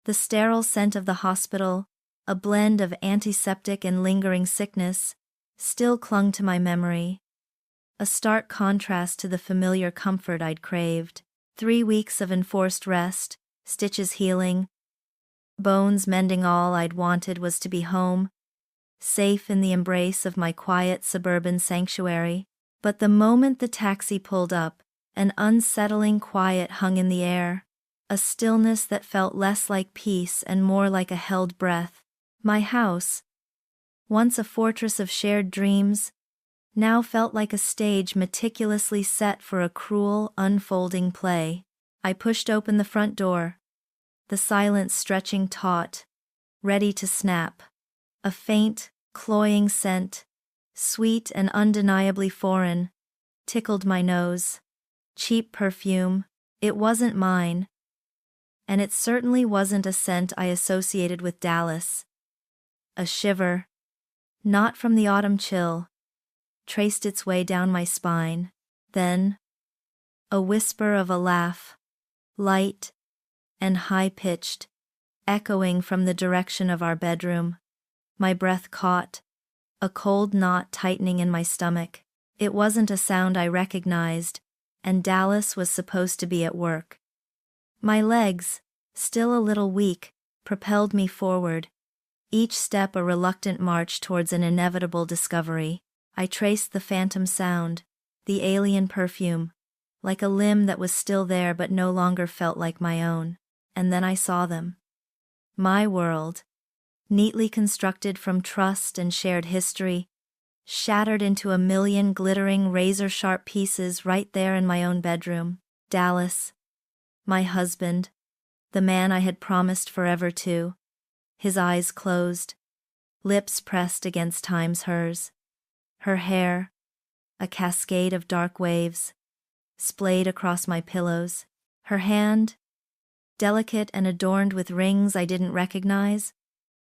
The sterile scent of the hospital, a blend of antiseptic and lingering sickness, still clung to my memory. A stark contrast to the familiar comfort I'd craved. 3 weeks of enforced rest, stitches healing, bones mending. All I'd wanted was to be home, safe in the embrace of my quiet suburban sanctuary. But the moment the taxi pulled up, an unsettling quiet hung in the air, a stillness that felt less like peace and more like a held breath. My house, once a fortress of shared dreams, now felt like a stage meticulously set for a cruel, unfolding play. I pushed open the front door, the silence stretching taut, ready to snap. A faint, cloying scent, sweet and undeniably foreign, tickled my nose. Cheap perfume, it wasn't mine. And it certainly wasn't a scent I associated with Dallas. A shiver, not from the autumn chill, traced its way down my spine. Then, a whisper of a laugh, light and high-pitched, echoing from the direction of our bedroom. My breath caught, a cold knot tightening in my stomach. It wasn't a sound I recognized, and Dallas was supposed to be at work. My legs, still a little weak, propelled me forward, each step a reluctant march towards an inevitable discovery. I traced the phantom sound, the alien perfume, like a limb that was still there but no longer felt like my own. And then I saw them. My world, neatly constructed from trust and shared history, shattered into a million glittering razor-sharp pieces right there in my own bedroom. Dallas, my husband, the man I had promised forever to, his eyes closed, lips pressed against time's hers. Her hair, a cascade of dark waves, splayed across my pillows. Her hand, delicate and adorned with rings I didn't recognize,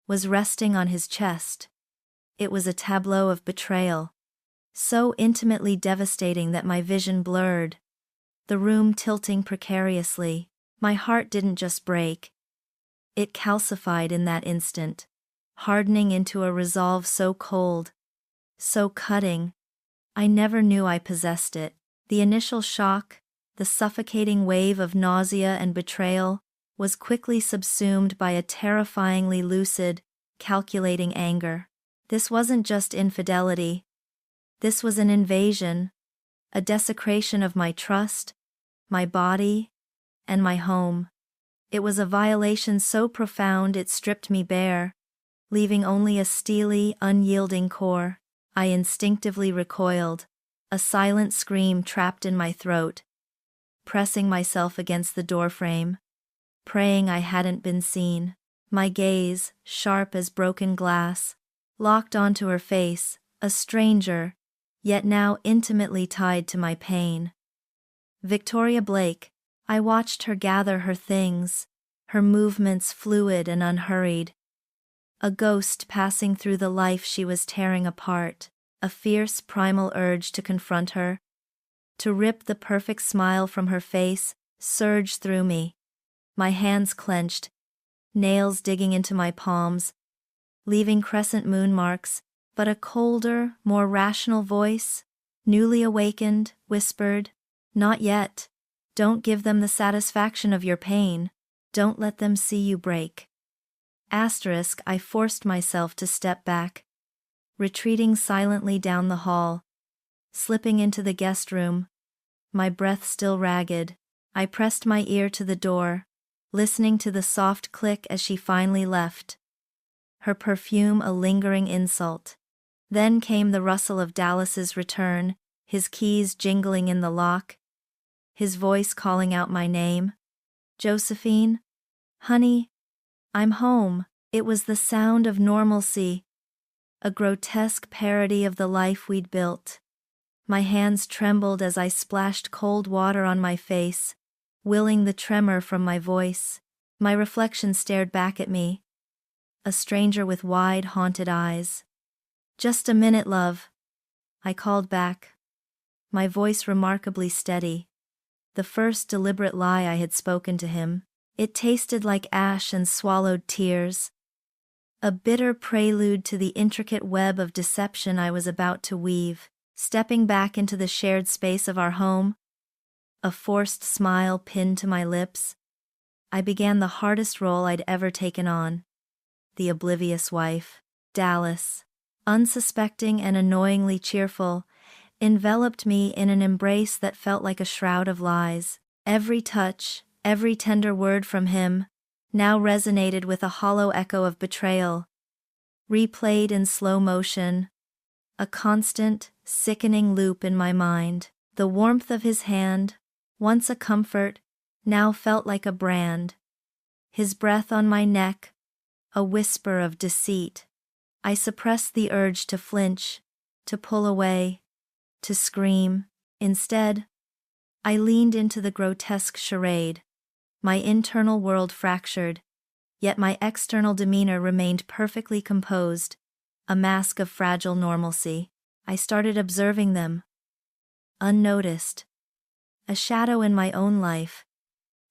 was resting on his chest. It was a tableau of betrayal, so intimately devastating that my vision blurred, the room tilting precariously. My heart didn't just break. It calcified in that instant, hardening into a resolve so cold, so cutting, I never knew I possessed it. The initial shock, the suffocating wave of nausea and betrayal, was quickly subsumed by a terrifyingly lucid, calculating anger. This wasn't just infidelity. This was an invasion, a desecration of my trust, my body, and my home. It was a violation so profound it stripped me bare, leaving only a steely, unyielding core. I instinctively recoiled, a silent scream trapped in my throat, pressing myself against the doorframe, praying I hadn't been seen. My gaze, sharp as broken glass, locked onto her face, a stranger, yet now intimately tied to my pain. Victoria Blake. I watched her gather her things, her movements fluid and unhurried. A ghost passing through the life she was tearing apart, a fierce primal urge to confront her, to rip the perfect smile from her face, surged through me. My hands clenched, nails digging into my palms, leaving crescent moon marks, but a colder, more rational voice, newly awakened, whispered, "Not yet. Don't give them the satisfaction of your pain. Don't let them see you break." I forced myself to step back, retreating silently down the hall, slipping into the guest room, my breath still ragged. I pressed my ear to the door, listening to the soft click as she finally left, her perfume a lingering insult. Then came the rustle of Dallas's return, his keys jingling in the lock, his voice calling out my name. "Josephine? Honey? I'm home." It was the sound of normalcy, a grotesque parody of the life we'd built. My hands trembled as I splashed cold water on my face, willing the tremor from my voice. My reflection stared back at me, a stranger with wide, haunted eyes. "Just a minute, love," I called back, my voice remarkably steady, the first deliberate lie I had spoken to him. It tasted like ash and swallowed tears. A bitter prelude to the intricate web of deception I was about to weave. Stepping back into the shared space of our home, a forced smile pinned to my lips, I began the hardest role I'd ever taken on. The oblivious wife. Dallas, unsuspecting and annoyingly cheerful, enveloped me in an embrace that felt like a shroud of lies. Every touch, every tender word from him, now resonated with a hollow echo of betrayal. Replayed in slow motion, a constant, sickening loop in my mind. The warmth of his hand, once a comfort, now felt like a brand. His breath on my neck, a whisper of deceit. I suppressed the urge to flinch, to pull away, to scream. Instead, I leaned into the grotesque charade. My internal world fractured, yet my external demeanor remained perfectly composed, a mask of fragile normalcy. I started observing them, unnoticed, a shadow in my own life,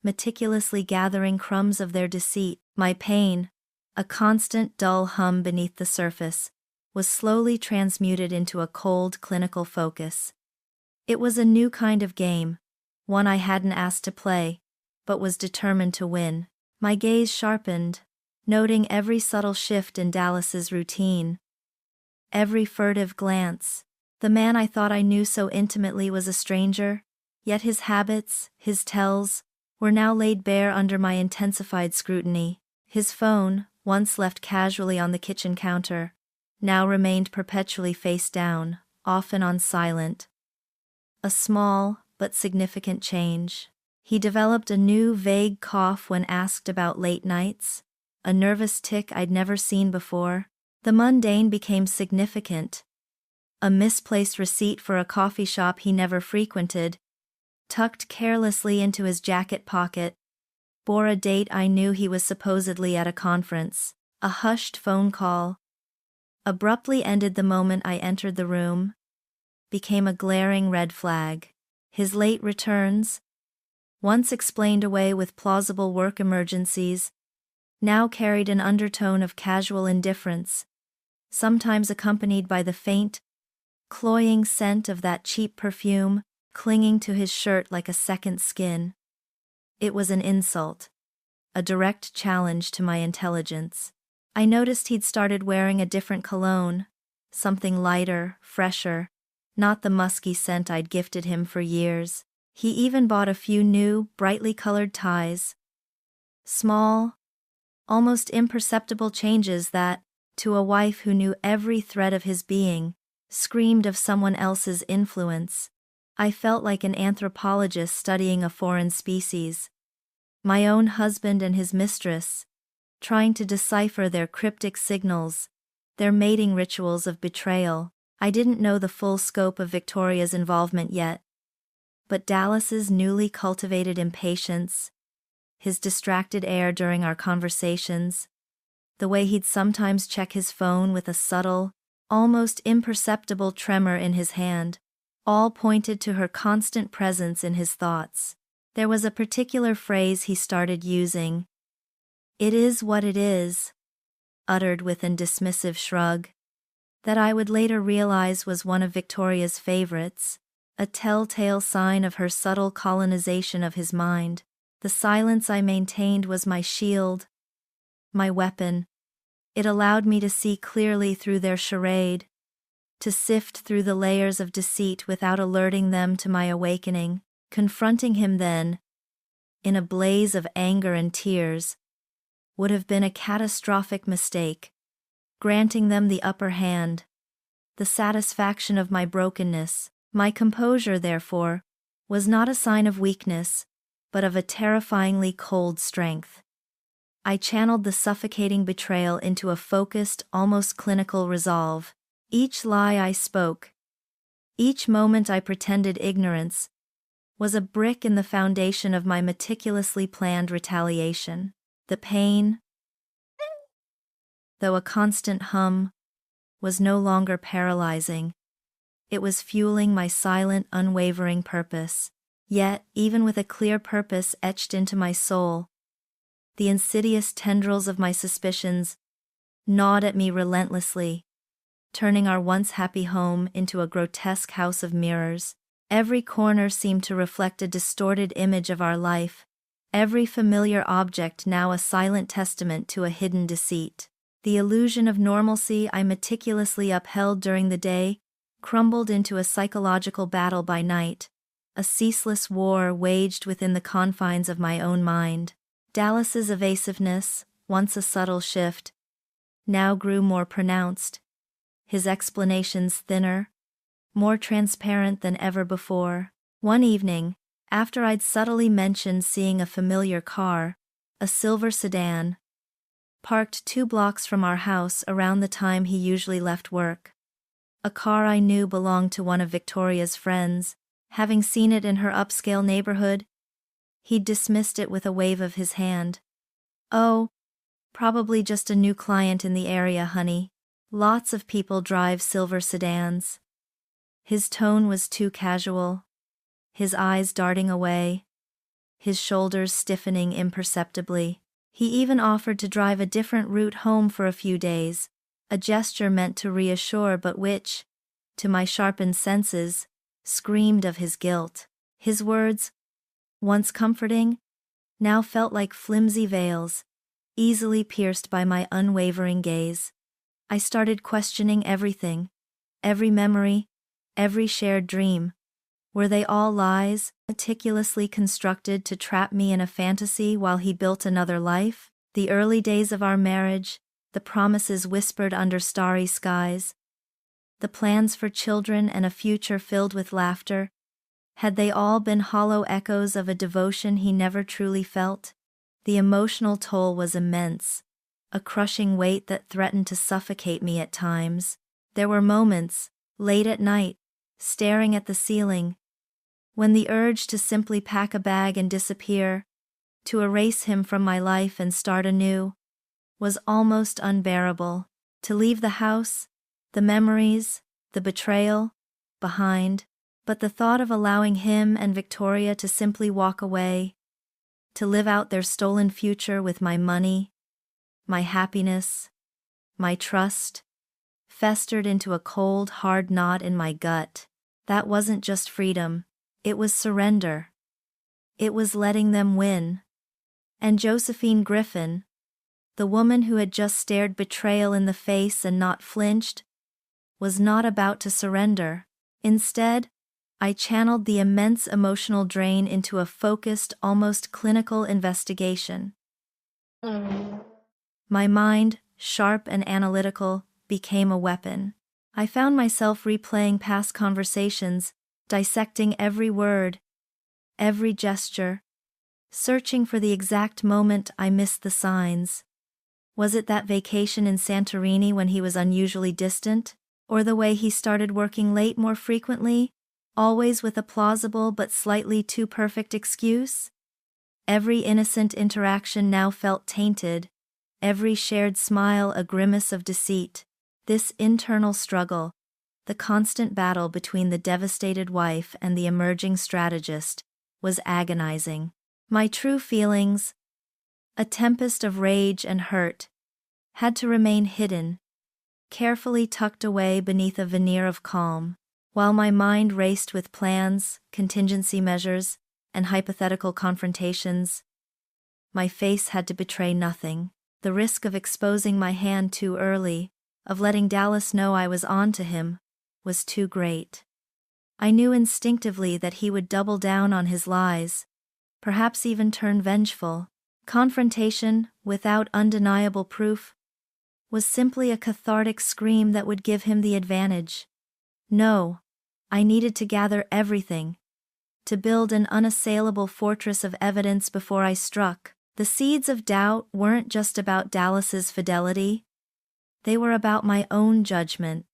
meticulously gathering crumbs of their deceit. My pain, a constant dull hum beneath the surface, was slowly transmuted into a cold clinical focus. It was a new kind of game, one I hadn't asked to play, but was determined to win. My gaze sharpened, noting every subtle shift in Dallas's routine. Every furtive glance. The man I thought I knew so intimately was a stranger, yet his habits, his tells, were now laid bare under my intensified scrutiny. His phone, once left casually on the kitchen counter, now remained perpetually face down, often on silent. A small, but significant change. He developed a new, vague cough when asked about late nights, a nervous tic I'd never seen before. The mundane became significant. A misplaced receipt for a coffee shop he never frequented, tucked carelessly into his jacket pocket, bore a date I knew he was supposedly at a conference. A hushed phone call, abruptly ended the moment I entered the room, became a glaring red flag. His late returns, once explained away with plausible work emergencies, now carried an undertone of casual indifference, sometimes accompanied by the faint, cloying scent of that cheap perfume clinging to his shirt like a second skin. It was an insult, a direct challenge to my intelligence. I noticed he'd started wearing a different cologne, something lighter, fresher, not the musky scent I'd gifted him for years. He even bought a few new, brightly colored ties. Small, almost imperceptible changes that, to a wife who knew every thread of his being, screamed of someone else's influence. I felt like an anthropologist studying a foreign species. My own husband and his mistress, trying to decipher their cryptic signals, their mating rituals of betrayal. I didn't know the full scope of Victoria's involvement yet, but Dallas's newly cultivated impatience, his distracted air during our conversations, the way he'd sometimes check his phone with a subtle, almost imperceptible tremor in his hand, all pointed to her constant presence in his thoughts. There was a particular phrase he started using. "It is what it is," uttered with a dismissive shrug, that I would later realize was one of Victoria's favorites, a telltale sign of her subtle colonization of his mind. The silence I maintained was my shield, my weapon. It allowed me to see clearly through their charade, to sift through the layers of deceit without alerting them to my awakening. Confronting him then, in a blaze of anger and tears, would have been a catastrophic mistake. Granting them the upper hand, the satisfaction of my brokenness. My composure, therefore, was not a sign of weakness, but of a terrifyingly cold strength. I channeled the suffocating betrayal into a focused, almost clinical resolve. Each lie I spoke, each moment I pretended ignorance, was a brick in the foundation of my meticulously planned retaliation. The pain, though a constant hum, was no longer paralyzing. It was fueling my silent, unwavering purpose. Yet, even with a clear purpose etched into my soul, the insidious tendrils of my suspicions gnawed at me relentlessly, turning our once happy home into a grotesque house of mirrors. Every corner seemed to reflect a distorted image of our life, every familiar object now a silent testament to a hidden deceit. The illusion of normalcy I meticulously upheld during the day crumbled into a psychological battle by night, a ceaseless war waged within the confines of my own mind. Dallas's evasiveness, once a subtle shift, now grew more pronounced, his explanations thinner, more transparent than ever before. One evening, after I'd subtly mentioned seeing a familiar car, a silver sedan, parked 2 blocks from our house around the time he usually left work. A car I knew belonged to one of Victoria's friends, having seen it in her upscale neighborhood. He'd dismissed it with a wave of his hand. "Oh, probably just a new client in the area, honey. Lots of people drive silver sedans." His tone was too casual, his eyes darting away, his shoulders stiffening imperceptibly. He even offered to drive a different route home for a few days, a gesture meant to reassure but which, to my sharpened senses, screamed of his guilt. His words, once comforting, now felt like flimsy veils, easily pierced by my unwavering gaze. I started questioning everything, every memory, every shared dream. Were they all lies, meticulously constructed to trap me in a fantasy while he built another life? The early days of our marriage, the promises whispered under starry skies, the plans for children and a future filled with laughter, had they all been hollow echoes of a devotion he never truly felt? The emotional toll was immense, a crushing weight that threatened to suffocate me at times. There were moments, late at night, staring at the ceiling, when the urge to simply pack a bag and disappear, to erase him from my life and start anew, was almost unbearable. To leave the house, the memories, the betrayal, behind, but the thought of allowing him and Victoria to simply walk away, to live out their stolen future with my money, my happiness, my trust, festered into a cold, hard knot in my gut. That wasn't just freedom, it was surrender. It was letting them win. And Josephine Griffin, the woman who had just stared betrayal in the face and not flinched, was not about to surrender. Instead, I channeled the immense emotional drain into a focused, almost clinical investigation. My mind, sharp and analytical, became a weapon. I found myself replaying past conversations, dissecting every word, every gesture, searching for the exact moment I missed the signs. Was it that vacation in Santorini when he was unusually distant? Or the way he started working late more frequently, always with a plausible but slightly too perfect excuse? Every innocent interaction now felt tainted, every shared smile a grimace of deceit. This internal struggle, the constant battle between the devastated wife and the emerging strategist, was agonizing. My true feelings, a tempest of rage and hurt, had to remain hidden, carefully tucked away beneath a veneer of calm. While my mind raced with plans, contingency measures, and hypothetical confrontations, my face had to betray nothing. The risk of exposing my hand too early, of letting Dallas know I was on to him, was too great. I knew instinctively that he would double down on his lies, perhaps even turn vengeful. Confrontation, without undeniable proof, was simply a cathartic scream that would give him the advantage. No, I needed to gather everything, to build an unassailable fortress of evidence before I struck. The seeds of doubt weren't just about Dallas's fidelity, they were about my own judgment,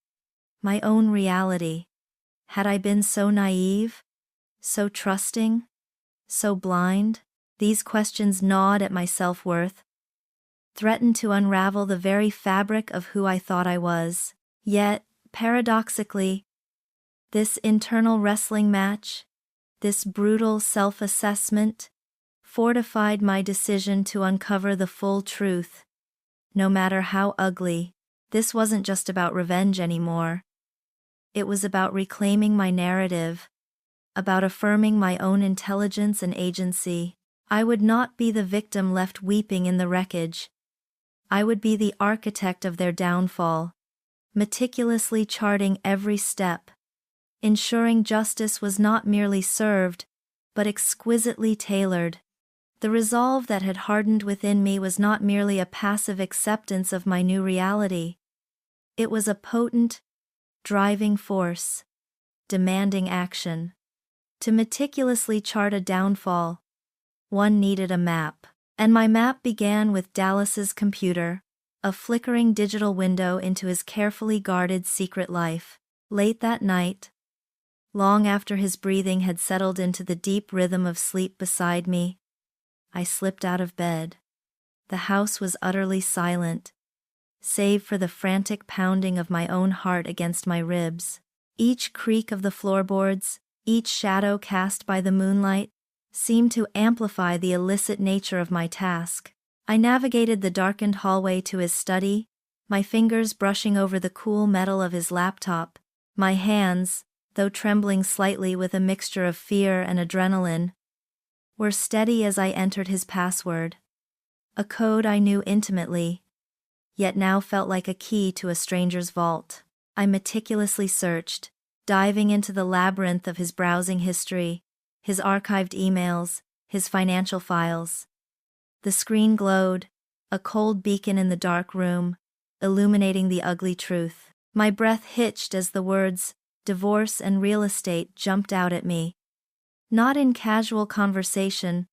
my own reality. Had I been so naive, so trusting, so blind? These questions gnawed at my self-worth, threatened to unravel the very fabric of who I thought I was. Yet, paradoxically, this internal wrestling match, this brutal self-assessment, fortified my decision to uncover the full truth. No matter how ugly, this wasn't just about revenge anymore. It was about reclaiming my narrative, about affirming my own intelligence and agency. I would not be the victim left weeping in the wreckage. I would be the architect of their downfall, meticulously charting every step, ensuring justice was not merely served, but exquisitely tailored. The resolve that had hardened within me was not merely a passive acceptance of my new reality. It was a potent, driving force, demanding action. To meticulously chart a downfall, one needed a map. And my map began with Dallas's computer, a flickering digital window into his carefully guarded secret life. Late that night, long after his breathing had settled into the deep rhythm of sleep beside me, I slipped out of bed. The house was utterly silent, save for the frantic pounding of my own heart against my ribs. Each creak of the floorboards, each shadow cast by the moonlight, seemed to amplify the illicit nature of my task. I navigated the darkened hallway to his study, my fingers brushing over the cool metal of his laptop, my hands, though trembling slightly with a mixture of fear and adrenaline, were steady as I entered his password. A code I knew intimately, yet now felt like a key to a stranger's vault. I meticulously searched, diving into the labyrinth of his browsing history, his archived emails, his financial files. The screen glowed, a cold beacon in the dark room, illuminating the ugly truth. My breath hitched as the words, divorce and real estate, jumped out at me. Not in casual conversation,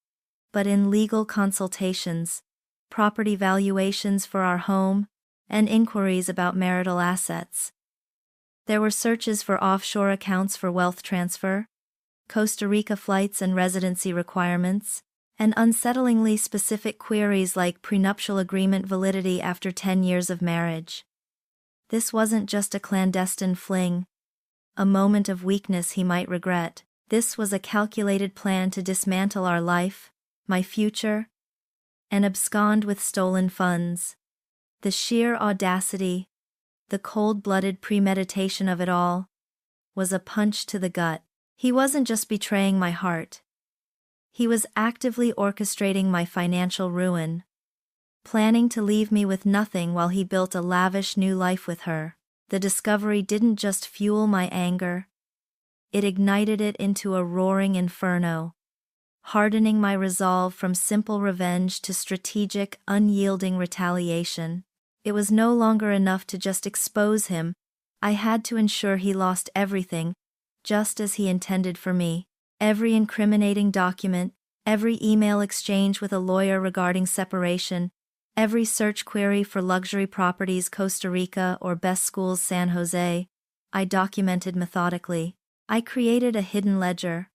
but in legal consultations, property valuations for our home, and inquiries about marital assets. There were searches for offshore accounts for wealth transfer, Costa Rica flights and residency requirements, and unsettlingly specific queries like prenuptial agreement validity after 10 years of marriage. This wasn't just a clandestine fling, a moment of weakness he might regret. This was a calculated plan to dismantle our life, my future, and abscond with stolen funds. The sheer audacity, the cold-blooded premeditation of it all, was a punch to the gut. He wasn't just betraying my heart. He was actively orchestrating my financial ruin, planning to leave me with nothing while he built a lavish new life with her. The discovery didn't just fuel my anger, it ignited it into a roaring inferno, hardening my resolve from simple revenge to strategic, unyielding retaliation. It was no longer enough to just expose him, I had to ensure he lost everything, just as he intended for me. Every incriminating document, every email exchange with a lawyer regarding separation, every search query for luxury properties Costa Rica or best schools San Jose, I documented methodically. I created a hidden ledger,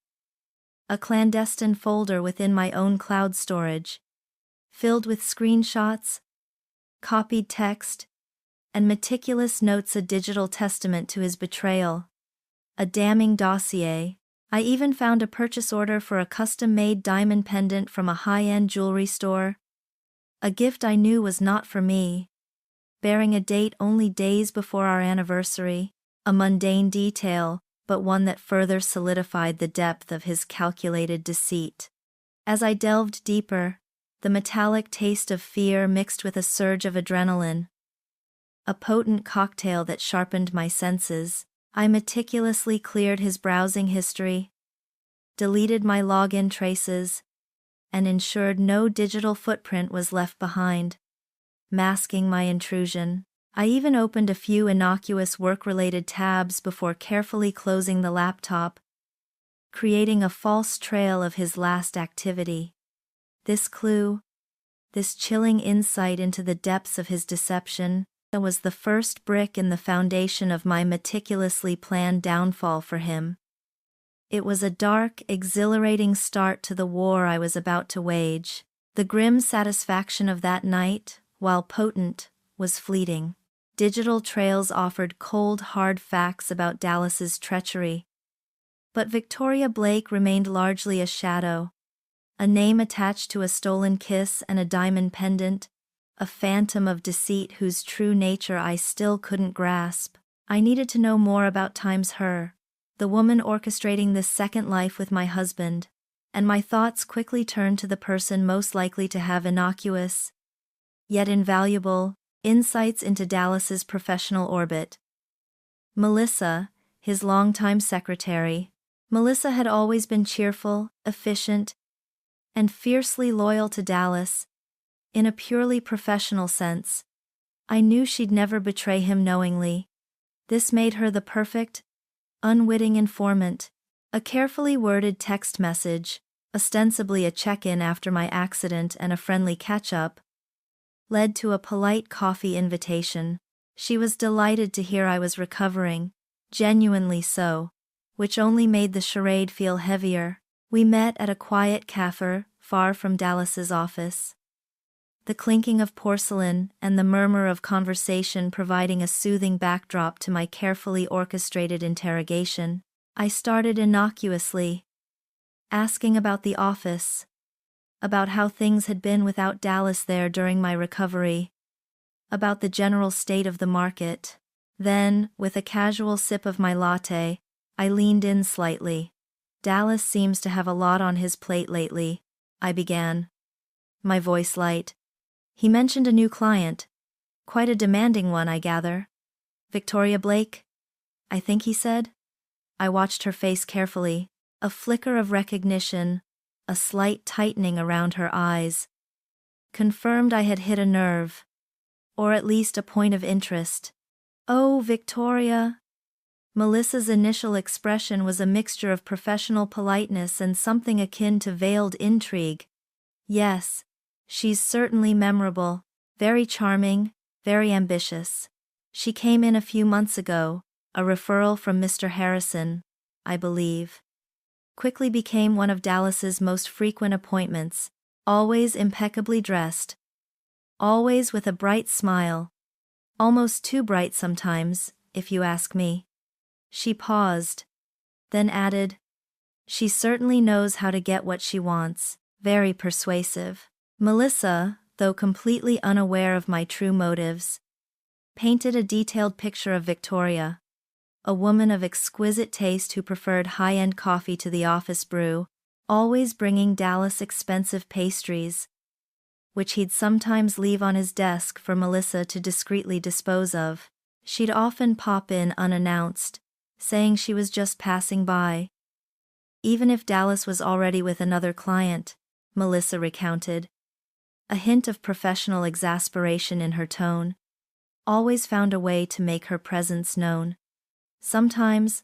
a clandestine folder within my own cloud storage, filled with screenshots, copied text, and meticulous notes, a digital testament to his betrayal. A damning dossier. I even found a purchase order for a custom-made diamond pendant from a high-end jewelry store. A gift I knew was not for me, bearing a date only days before our anniversary. A mundane detail, but one that further solidified the depth of his calculated deceit. As I delved deeper, the metallic taste of fear mixed with a surge of adrenaline. A potent cocktail that sharpened my senses. I meticulously cleared his browsing history, deleted my login traces, and ensured no digital footprint was left behind, masking my intrusion. I even opened a few innocuous work-related tabs before carefully closing the laptop, creating a false trail of his last activity. This clue, this chilling insight into the depths of his deception, was the first brick in the foundation of my meticulously planned downfall for him. It was a dark, exhilarating start to the war I was about to wage. The grim satisfaction of that night, while potent, was fleeting. Digital trails offered cold, hard facts about Dallas's treachery. But Victoria Blake remained largely a shadow, A name attached to a stolen kiss and a diamond pendant, a phantom of deceit whose true nature I still couldn't grasp. I needed to know more about times her, the woman orchestrating this second life with my husband, and my thoughts quickly turned to the person most likely to have innocuous, yet invaluable, insights into Dallas's professional orbit. Melissa, his longtime secretary. Melissa had always been cheerful, efficient, and fiercely loyal to Dallas, in a purely professional sense. I knew she'd never betray him knowingly. This made her the perfect, unwitting informant. A carefully worded text message, ostensibly a check-in after my accident and a friendly catch-up, led to a polite coffee invitation. She was delighted to hear I was recovering, genuinely so, which only made the charade feel heavier. We met at a quiet cafe, far from Dallas's office. The clinking of porcelain and the murmur of conversation providing a soothing backdrop to my carefully orchestrated interrogation. I started innocuously, asking about the office, about how things had been without Dallas there during my recovery, about the general state of the market. Then, with a casual sip of my latte, I leaned in slightly. Dallas seems to have a lot on his plate lately, I began, my voice light. He mentioned a new client. Quite a demanding one, I gather. Victoria Blake? I think he said. I watched her face carefully, a flicker of recognition, a slight tightening around her eyes. Confirmed I had hit a nerve. Or at least a point of interest. Oh, Victoria. Melissa's initial expression was a mixture of professional politeness and something akin to veiled intrigue. Yes. She's certainly memorable, very charming, very ambitious. She came in a few months ago, a referral from Mr. Harrison, I believe. Quickly became one of Dallas's most frequent appointments, always impeccably dressed. Always with a bright smile. Almost too bright sometimes, if you ask me. She paused, then added, "She certainly knows how to get what she wants, very persuasive." Melissa, though completely unaware of my true motives, painted a detailed picture of Victoria, a woman of exquisite taste who preferred high-end coffee to the office brew, always bringing Dallas expensive pastries, which he'd sometimes leave on his desk for Melissa to discreetly dispose of. She'd often pop in unannounced, saying she was just passing by. Even if Dallas was already with another client, Melissa recounted. A hint of professional exasperation in her tone. Always found a way to make her presence known. Sometimes,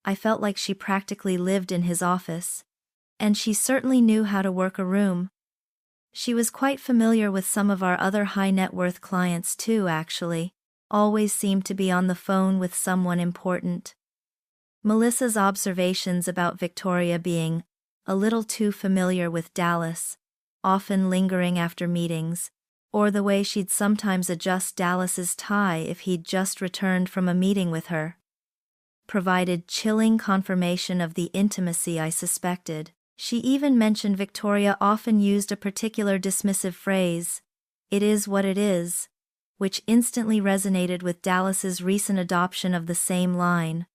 I felt like she practically lived in his office. And she certainly knew how to work a room. She was quite familiar with some of our other high-net-worth clients too, actually. Always seemed to be on the phone with someone important. Melissa's observations about Victoria being a little too familiar with Dallas, often lingering after meetings, or the way she'd sometimes adjust Dallas's tie if he'd just returned from a meeting with her, provided chilling confirmation of the intimacy I suspected. She even mentioned Victoria often used a particular dismissive phrase, "It is what it is," which instantly resonated with Dallas's recent adoption of the same line.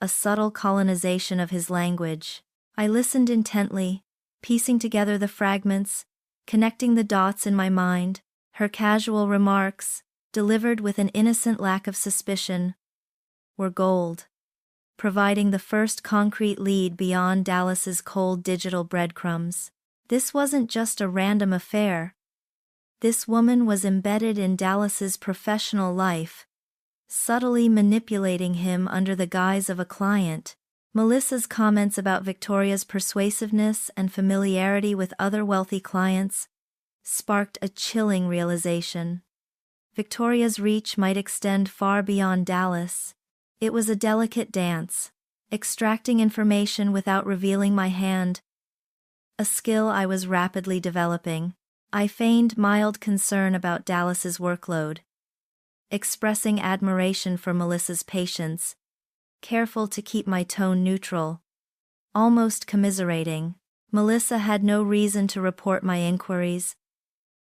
A subtle colonization of his language. I listened intently, piecing together the fragments, connecting the dots in my mind. Her casual remarks, delivered with an innocent lack of suspicion, were gold, providing the first concrete lead beyond Dallas's cold digital breadcrumbs. This wasn't just a random affair. This woman was embedded in Dallas's professional life, subtly manipulating him under the guise of a client. Melissa's comments about Victoria's persuasiveness and familiarity with other wealthy clients sparked a chilling realization. Victoria's reach might extend far beyond Dallas. It was a delicate dance, extracting information without revealing my hand, a skill I was rapidly developing. I feigned mild concern about Dallas's workload, expressing admiration for Melissa's patience, careful to keep my tone neutral, almost commiserating. Melissa had no reason to report my inquiries.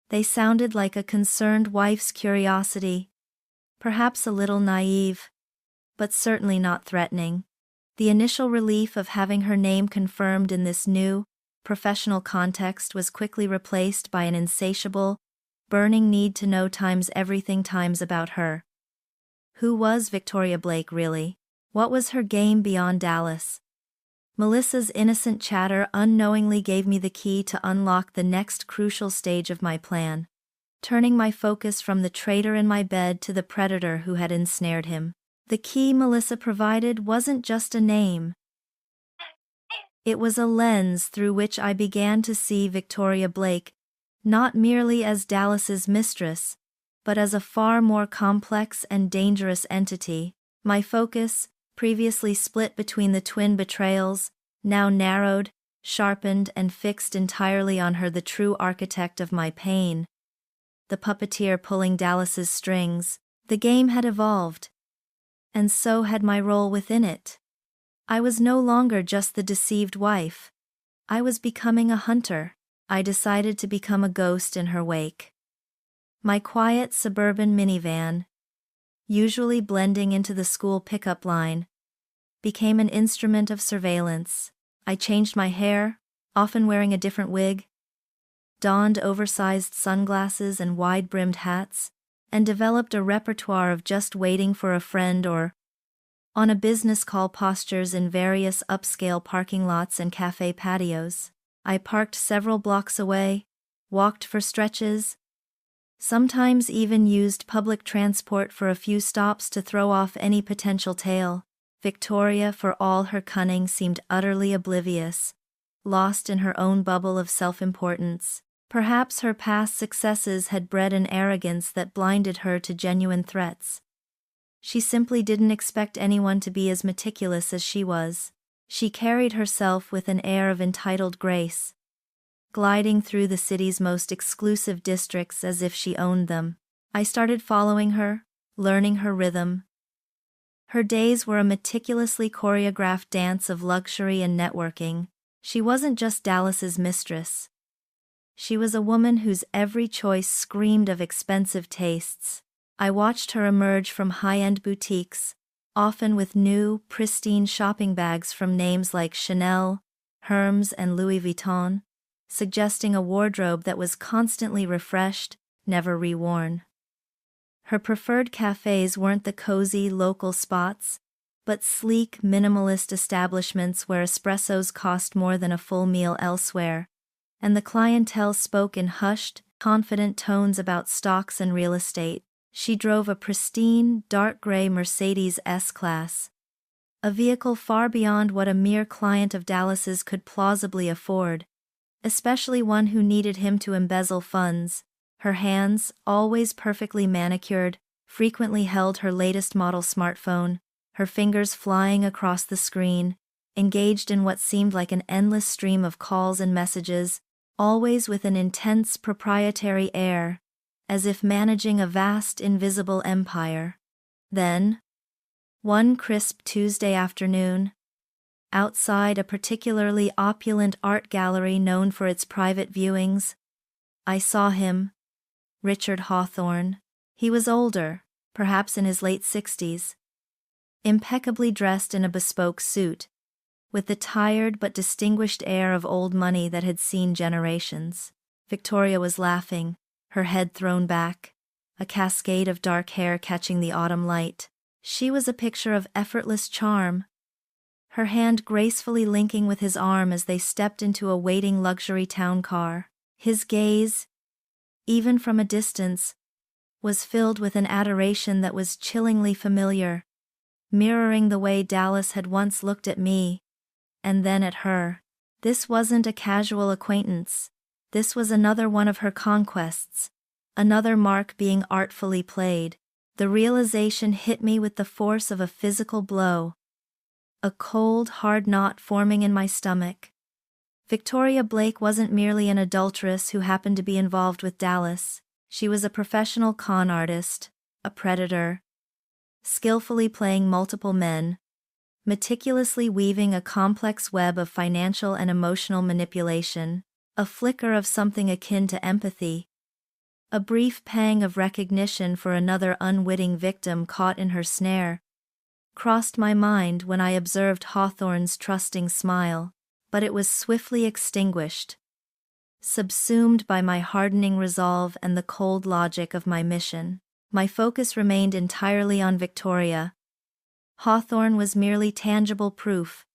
They sounded like a concerned wife's curiosity, perhaps a little naive, but certainly not threatening. The initial relief of having her name confirmed in this new, professional context was quickly replaced by an insatiable, burning need to know times everything times about her. Who was Victoria Blake really? What was her game beyond Dallas? Melissa's innocent chatter unknowingly gave me the key to unlock the next crucial stage of my plan, turning my focus from the traitor in my bed to the predator who had ensnared him. The key Melissa provided wasn't just a name. It was a lens through which I began to see Victoria Blake, not merely as Dallas's mistress, but as a far more complex and dangerous entity. My focus, previously split between the twin betrayals, now narrowed, sharpened and fixed entirely on her, the true architect of my pain. The puppeteer pulling Dallas's strings. The game had evolved. And so had my role within it. I was no longer just the deceived wife. I was becoming a hunter. I decided to become a ghost in her wake. My quiet suburban minivan, usually blending into the school pickup line, became an instrument of surveillance. I changed my hair, often wearing a different wig, donned oversized sunglasses and wide-brimmed hats, and developed a repertoire of just waiting for a friend or on a business call postures in various upscale parking lots and cafe patios. I parked several blocks away, walked for stretches, sometimes even used public transport for a few stops to throw off any potential tail. Victoria, for all her cunning, seemed utterly oblivious, lost in her own bubble of self-importance. Perhaps her past successes had bred an arrogance that blinded her to genuine threats. She simply didn't expect anyone to be as meticulous as she was. She carried herself with an air of entitled grace, gliding through the city's most exclusive districts as if she owned them. I started following her, learning her rhythm. Her days were a meticulously choreographed dance of luxury and networking. She wasn't just Dallas's mistress. She was a woman whose every choice screamed of expensive tastes. I watched her emerge from high-end boutiques, often with new, pristine shopping bags from names like Chanel, Hermes and Louis Vuitton, suggesting a wardrobe that was constantly refreshed, never reworn. Her preferred cafes weren't the cozy local spots, but sleek, minimalist establishments where espressos cost more than a full meal elsewhere, and the clientele spoke in hushed, confident tones about stocks and real estate. She drove a pristine, dark gray Mercedes S-Class, a vehicle far beyond what a mere client of Dallas's could plausibly afford, especially one who needed him to embezzle funds. Her hands, always perfectly manicured, frequently held her latest model smartphone, her fingers flying across the screen, engaged in what seemed like an endless stream of calls and messages, always with an intense proprietary air, as if managing a vast invisible empire. Then, one crisp Tuesday afternoon, outside a particularly opulent art gallery known for its private viewings, I saw him, Richard Hawthorne. He was older, perhaps in his late 60s, impeccably dressed in a bespoke suit, with the tired but distinguished air of old money that had seen generations. Victoria was laughing, her head thrown back, a cascade of dark hair catching the autumn light. She was a picture of effortless charm, her hand gracefully linking with his arm as they stepped into a waiting luxury town car. His gaze, even from a distance, was filled with an adoration that was chillingly familiar, mirroring the way Dallas had once looked at me, and then at her. This wasn't a casual acquaintance. This was another one of her conquests, another mark being artfully played. The realization hit me with the force of a physical blow, a cold, hard knot forming in my stomach. Victoria Blake wasn't merely an adulteress who happened to be involved with Dallas. She was a professional con artist, a predator, skillfully playing multiple men, meticulously weaving a complex web of financial and emotional manipulation, a flicker of something akin to empathy, a brief pang of recognition for another unwitting victim caught in her snare, crossed my mind when I observed Hawthorne's trusting smile, but it was swiftly extinguished, subsumed by my hardening resolve and the cold logic of my mission. My focus remained entirely on Victoria. Hawthorne was merely tangible proof,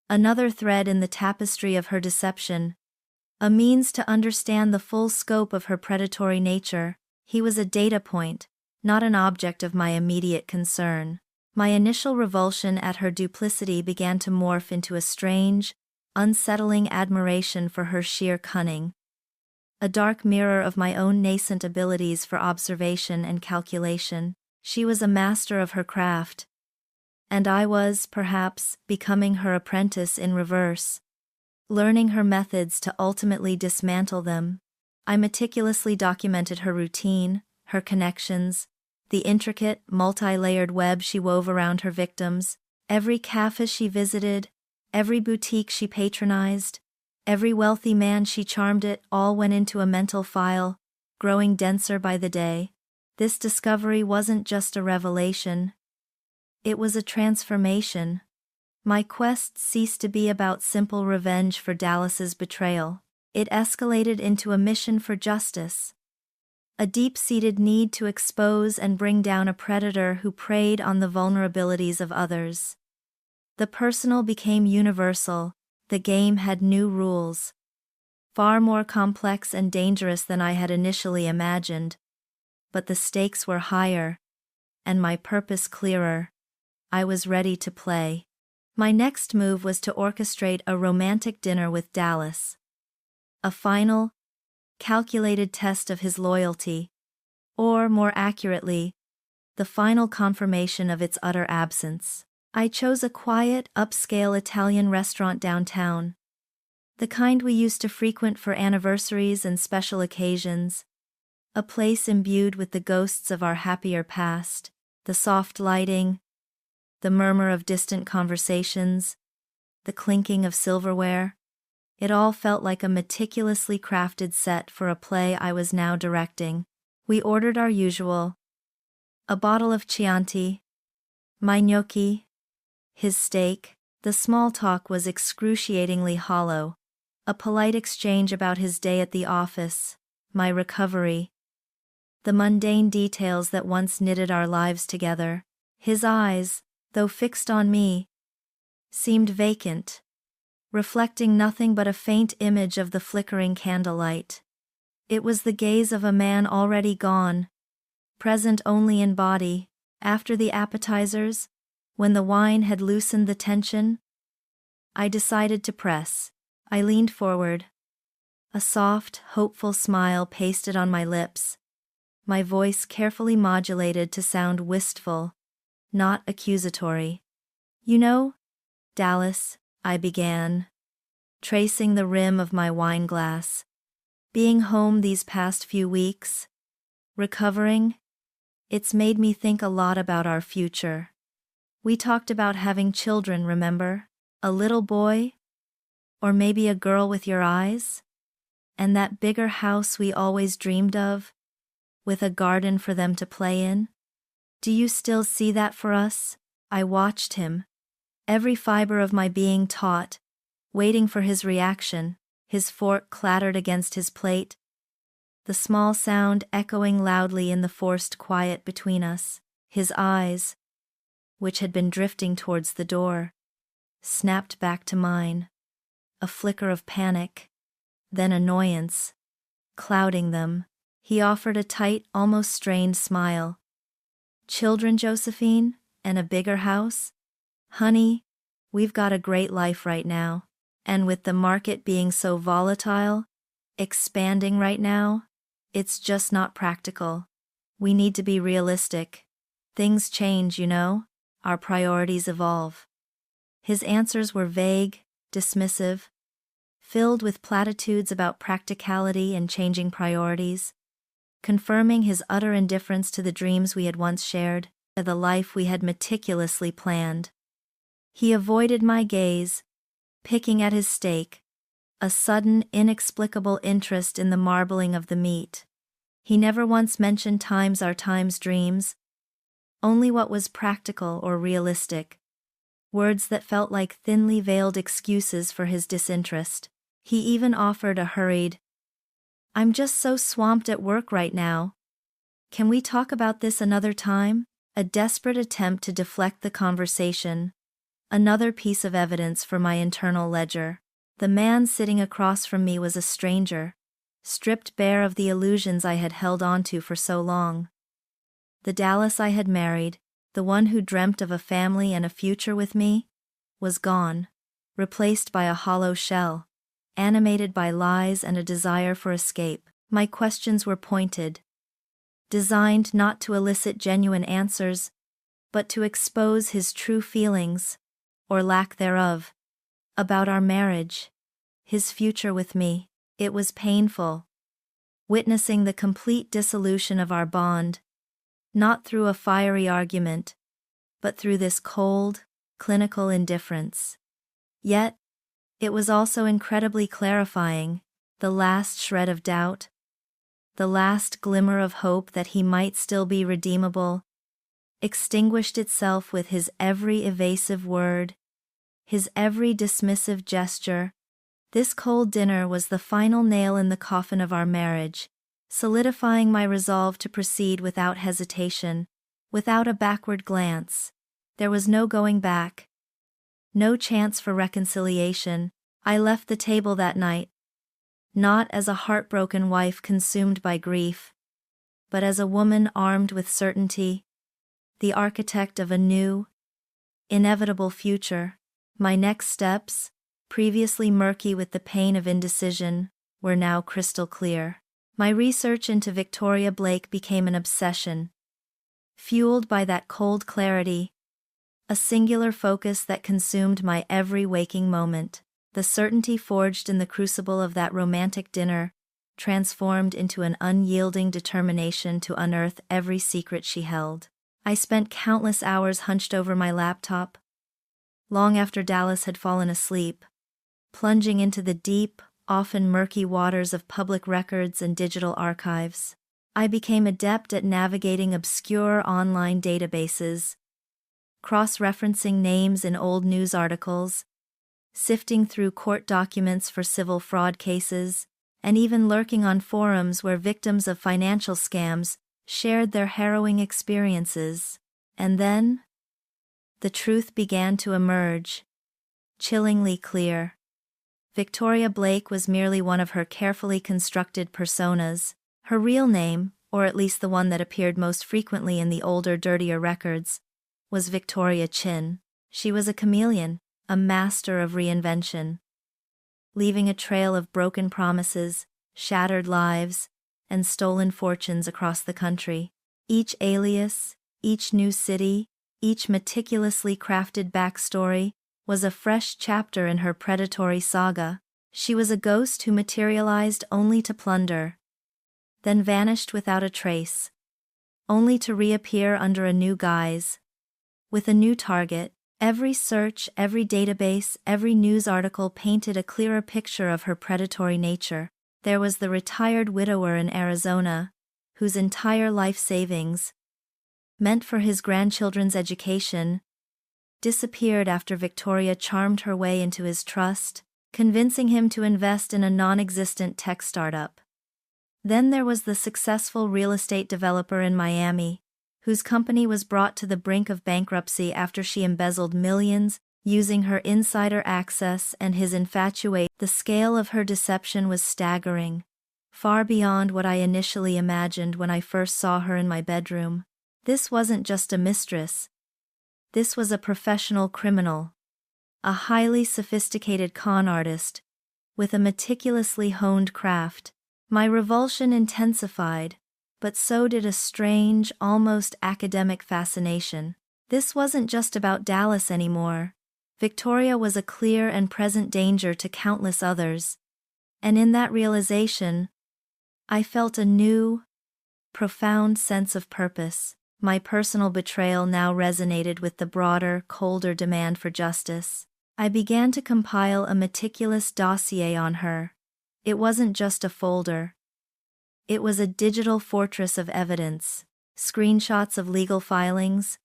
another thread in the tapestry of her deception, a means to understand the full scope of her predatory nature. He was a data point, not an object of my immediate concern. My initial revulsion at her duplicity began to morph into a strange, unsettling admiration for her sheer cunning, a dark mirror of my own nascent abilities for observation and calculation. She was a master of her craft, and I was, perhaps, becoming her apprentice in reverse, learning her methods to ultimately dismantle them. I meticulously documented her routine, her connections, the intricate, multi-layered web she wove around her victims, every cafe she visited, every boutique she patronized, every wealthy man she charmed. It all went into a mental file, growing denser by the day. This discovery wasn't just a revelation. It was a transformation. My quest ceased to be about simple revenge for Dallas's betrayal. It escalated into a mission for justice, a deep-seated need to expose and bring down a predator who preyed on the vulnerabilities of others. The personal became universal. The game had new rules, far more complex and dangerous than I had initially imagined. But the stakes were higher, and my purpose clearer. I was ready to play. My next move was to orchestrate a romantic dinner with Dallas. A final, calculated test of his loyalty, or more accurately, the final confirmation of its utter absence. I chose a quiet, upscale Italian restaurant downtown, the kind we used to frequent for anniversaries and special occasions, a place imbued with the ghosts of our happier past, the soft lighting, the murmur of distant conversations, the clinking of silverware. It all felt like a meticulously crafted set for a play I was now directing. We ordered our usual, a bottle of Chianti, my gnocchi, his steak. The small talk was excruciatingly hollow, a polite exchange about his day at the office, my recovery, the mundane details that once knitted our lives together. His eyes, though fixed on me, seemed vacant, reflecting nothing but a faint image of the flickering candlelight. It was the gaze of a man already gone, present only in body. After the appetizers, when the wine had loosened the tension, I decided to press. I leaned forward, a soft, hopeful smile pasted on my lips, my voice carefully modulated to sound wistful, not accusatory. "You know, Dallas," I began, tracing the rim of my wineglass, "being home these past few weeks, recovering, it's made me think a lot about our future. We talked about having children, remember? A little boy? Or maybe a girl with your eyes? And that bigger house we always dreamed of, with a garden for them to play in? Do you still see that for us?" I watched him, every fiber of my being taut, waiting for his reaction. His fork clattered against his plate, the small sound echoing loudly in the forced quiet between us. His eyes, which had been drifting towards the door, snapped back to mine, a flicker of panic, then annoyance, clouding them. He offered a tight, almost strained smile. "Children, Josephine, and a bigger house? Honey, we've got a great life right now, and with the market being so volatile, expanding right now, it's just not practical. We need to be realistic. Things change, you know. Our priorities evolve." His answers were vague, dismissive, filled with platitudes about practicality and changing priorities, confirming his utter indifference to the dreams we had once shared, the life we had meticulously planned. He avoided my gaze, picking at his steak, a sudden, inexplicable interest in the marbling of the meat. He never once mentioned times our time's dreams, only what was practical or realistic, words that felt like thinly veiled excuses for his disinterest. He even offered a hurried, "I'm just so swamped at work right now. Can we talk about this another time?" A desperate attempt to deflect the conversation. Another piece of evidence for my internal ledger. The man sitting across from me was a stranger, stripped bare of the illusions I had held onto for so long. The Dallas I had married, the one who dreamt of a family and a future with me, was gone, replaced by a hollow shell, animated by lies and a desire for escape. My questions were pointed, designed not to elicit genuine answers, but to expose his true feelings, or lack thereof, about our marriage, his future with me. It was painful, witnessing the complete dissolution of our bond, not through a fiery argument, but through this cold, clinical indifference. Yet, it was also incredibly clarifying, the last shred of doubt, the last glimmer of hope that he might still be redeemable, extinguished itself with his every evasive word, his every dismissive gesture. This cold dinner was the final nail in the coffin of our marriage, solidifying my resolve to proceed without hesitation, without a backward glance. There was no going back, no chance for reconciliation. I left the table that night, not as a heartbroken wife consumed by grief, but as a woman armed with certainty, the architect of a new, inevitable future. My next steps, previously murky with the pain of indecision, were now crystal clear. My research into Victoria Blake became an obsession, fueled by that cold clarity, a singular focus that consumed my every waking moment. The certainty forged in the crucible of that romantic dinner transformed into an unyielding determination to unearth every secret she held. I spent countless hours hunched over my laptop, long after Dallas had fallen asleep, plunging into the deep, often murky waters of public records and digital archives. I became adept at navigating obscure online databases, cross-referencing names in old news articles, sifting through court documents for civil fraud cases, and even lurking on forums where victims of financial scams shared their harrowing experiences. And then, the truth began to emerge, chillingly clear. Victoria Blake was merely one of her carefully constructed personas. Her real name, or at least the one that appeared most frequently in the older, dirtier records, was Victoria Chin. She was a chameleon, a master of reinvention, leaving a trail of broken promises, shattered lives, and stolen fortunes across the country. Each alias, each new city, each meticulously crafted backstory was a fresh chapter in her predatory saga. She was a ghost who materialized only to plunder, then vanished without a trace, only to reappear under a new guise, with a new target. Every search, every database, every news article painted a clearer picture of her predatory nature. There was the retired widower in Arizona, whose entire life savings, meant for his grandchildren's education, disappeared after Victoria charmed her way into his trust, convincing him to invest in a non-existent tech startup. Then there was the successful real estate developer in Miami, whose company was brought to the brink of bankruptcy after she embezzled millions, using her insider access and his infatuation. The scale of her deception was staggering, far beyond what I initially imagined when I first saw her in my bedroom. This wasn't just a mistress. This was a professional criminal, a highly sophisticated con artist, with a meticulously honed craft. My revulsion intensified, but so did a strange, almost academic fascination. This wasn't just about Dallas anymore. Victoria was a clear and present danger to countless others, and in that realization, I felt a new, profound sense of purpose. My personal betrayal now resonated with the broader, colder demand for justice. I began to compile a meticulous dossier on her. It wasn't just a folder. It was a digital fortress of evidence. Screenshots of legal filings,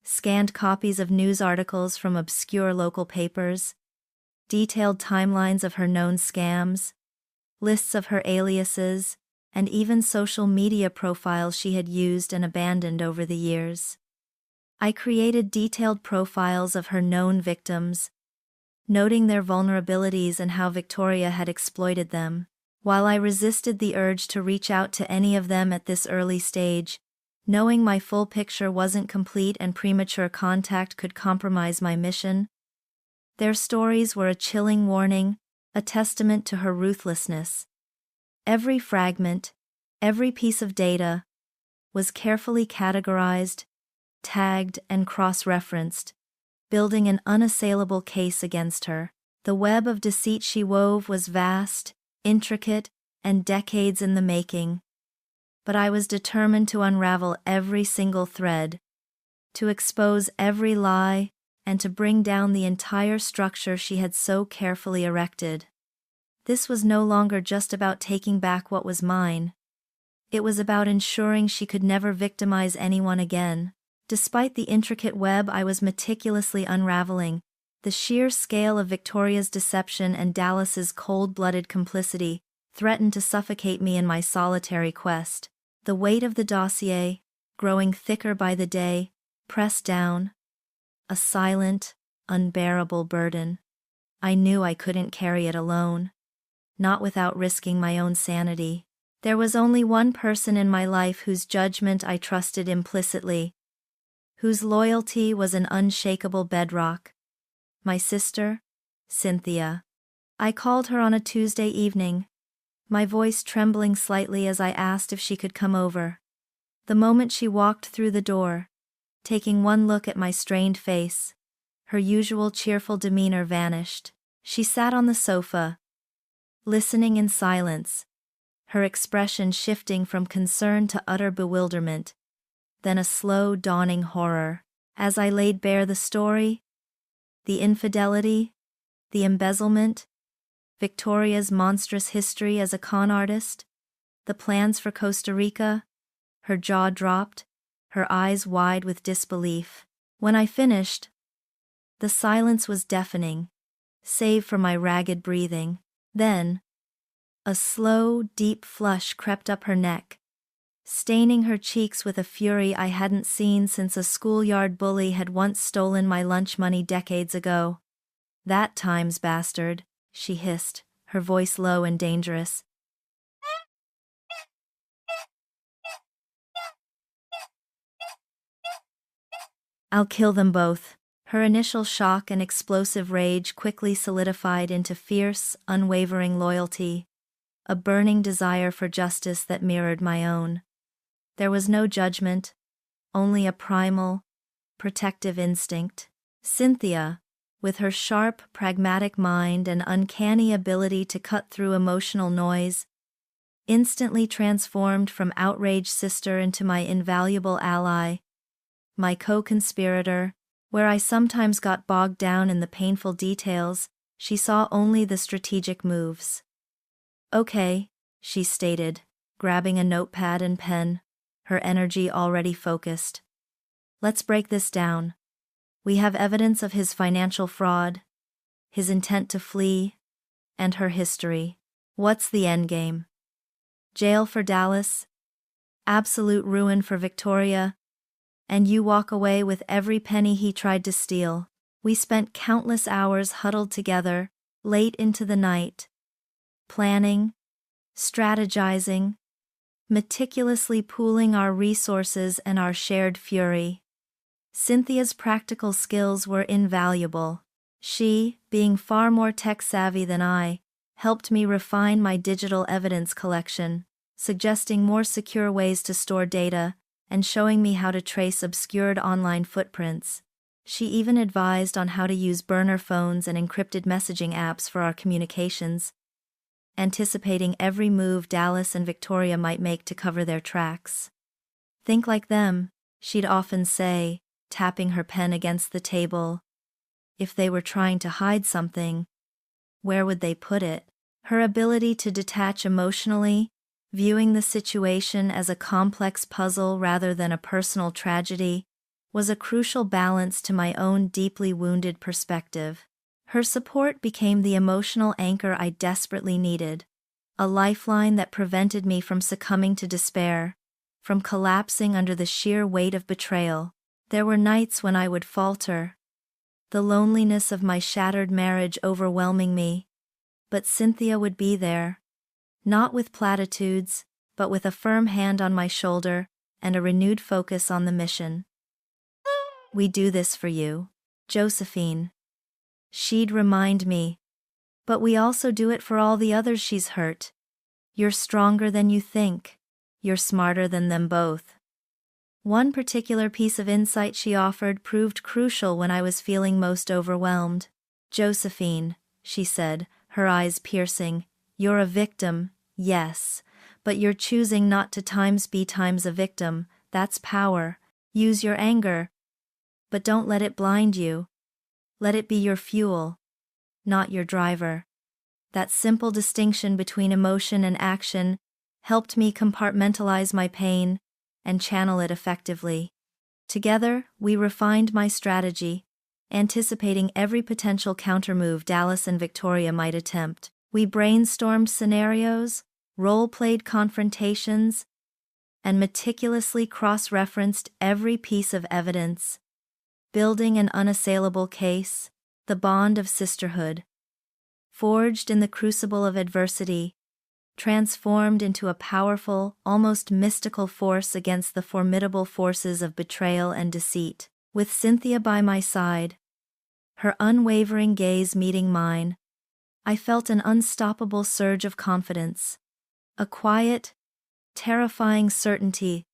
scanned copies of news articles from obscure local papers, detailed timelines of her known scams, lists of her aliases, and even social media profiles she had used and abandoned over the years. I created detailed profiles of her known victims, noting their vulnerabilities and how Victoria had exploited them. While I resisted the urge to reach out to any of them at this early stage, knowing my full picture wasn't complete and premature contact could compromise my mission, their stories were a chilling warning, a testament to her ruthlessness. Every fragment, every piece of data, was carefully categorized, tagged, and cross-referenced, building an unassailable case against her. The web of deceit she wove was vast, intricate, and decades in the making. But I was determined to unravel every single thread, to expose every lie, and to bring down the entire structure she had so carefully erected. This was no longer just about taking back what was mine. It was about ensuring she could never victimize anyone again. Despite the intricate web I was meticulously unraveling, the sheer scale of Victoria's deception and Dallas's cold-blooded complicity threatened to suffocate me in my solitary quest. The weight of the dossier, growing thicker by the day, pressed down. A silent, unbearable burden. I knew I couldn't carry it alone. Not without risking my own sanity. There was only one person in my life whose judgment I trusted implicitly, whose loyalty was an unshakable bedrock. My sister, Cynthia. I called her on a Tuesday evening, my voice trembling slightly as I asked if she could come over. The moment she walked through the door, taking one look at my strained face, her usual cheerful demeanor vanished. She sat on the sofa, listening in silence, her expression shifting from concern to utter bewilderment, then a slow dawning horror. As I laid bare the story, the infidelity, the embezzlement, Victoria's monstrous history as a con artist, the plans for Costa Rica, her jaw dropped, her eyes wide with disbelief. When I finished, the silence was deafening, save for my ragged breathing. Then, a slow, deep flush crept up her neck, staining her cheeks with a fury I hadn't seen since a schoolyard bully had once stolen my lunch money decades ago. "That time's bastard," she hissed, her voice low and dangerous. "I'll kill them both." Her initial shock and explosive rage quickly solidified into fierce, unwavering loyalty, a burning desire for justice that mirrored my own. There was no judgment, only a primal, protective instinct. Cynthia, with her sharp, pragmatic mind and uncanny ability to cut through emotional noise, instantly transformed from outraged sister into my invaluable ally, my co-conspirator. Where I sometimes got bogged down in the painful details, she saw only the strategic moves. "Okay," she stated, grabbing a notepad and pen, her energy already focused. "Let's break this down. We have evidence of his financial fraud, his intent to flee, and her history. What's the endgame? Jail for Dallas, absolute ruin for Victoria, and you walk away with every penny he tried to steal." We spent countless hours huddled together, late into the night, planning, strategizing, meticulously pooling our resources and our shared fury. Cynthia's practical skills were invaluable. She, being far more tech-savvy than I, helped me refine my digital evidence collection, suggesting more secure ways to store data, and showing me how to trace obscured online footprints. She even advised on how to use burner phones and encrypted messaging apps for our communications, anticipating every move Dallas and Victoria might make to cover their tracks. Think like them, she'd often say, tapping her pen against the table. If they were trying to hide something, where would they put it? Her ability to detach emotionally, viewing the situation as a complex puzzle rather than a personal tragedy, was a crucial balance to my own deeply wounded perspective. Her support became the emotional anchor I desperately needed, a lifeline that prevented me from succumbing to despair, from collapsing under the sheer weight of betrayal. There were nights when I would falter, the loneliness of my shattered marriage overwhelming me, but Cynthia would be there, not with platitudes, but with a firm hand on my shoulder and a renewed focus on the mission. "We do this for you, Josephine," she'd remind me. "But we also do it for all the others she's hurt. You're stronger than you think. You're smarter than them both." One particular piece of insight she offered proved crucial when I was feeling most overwhelmed. "Josephine," she said, her eyes piercing, "you're a victim, yes, but you're choosing not to be a victim. That's power. Use your anger, but don't let it blind you. Let it be your fuel, not your driver." That simple distinction between emotion and action helped me compartmentalize my pain and channel it effectively. Together, we refined my strategy, anticipating every potential countermove Dallas and Victoria might attempt. We brainstormed scenarios, role-played confrontations, and meticulously cross-referenced every piece of evidence, building an unassailable case, the bond of sisterhood, forged in the crucible of adversity, transformed into a powerful, almost mystical force against the formidable forces of betrayal and deceit. With Cynthia by my side, her unwavering gaze meeting mine, I felt an unstoppable surge of confidence, a quiet, terrifying certainty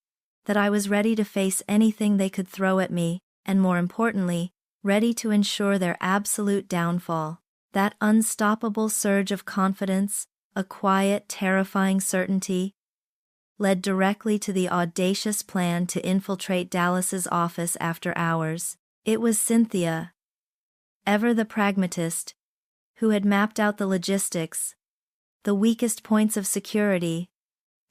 that I was ready to face anything they could throw at me, and more importantly, ready to ensure their absolute downfall. That unstoppable surge of confidence, a quiet, terrifying certainty, led directly to the audacious plan to infiltrate Dallas's office after hours. It was Cynthia, ever the pragmatist, who had mapped out the logistics, the weakest points of security,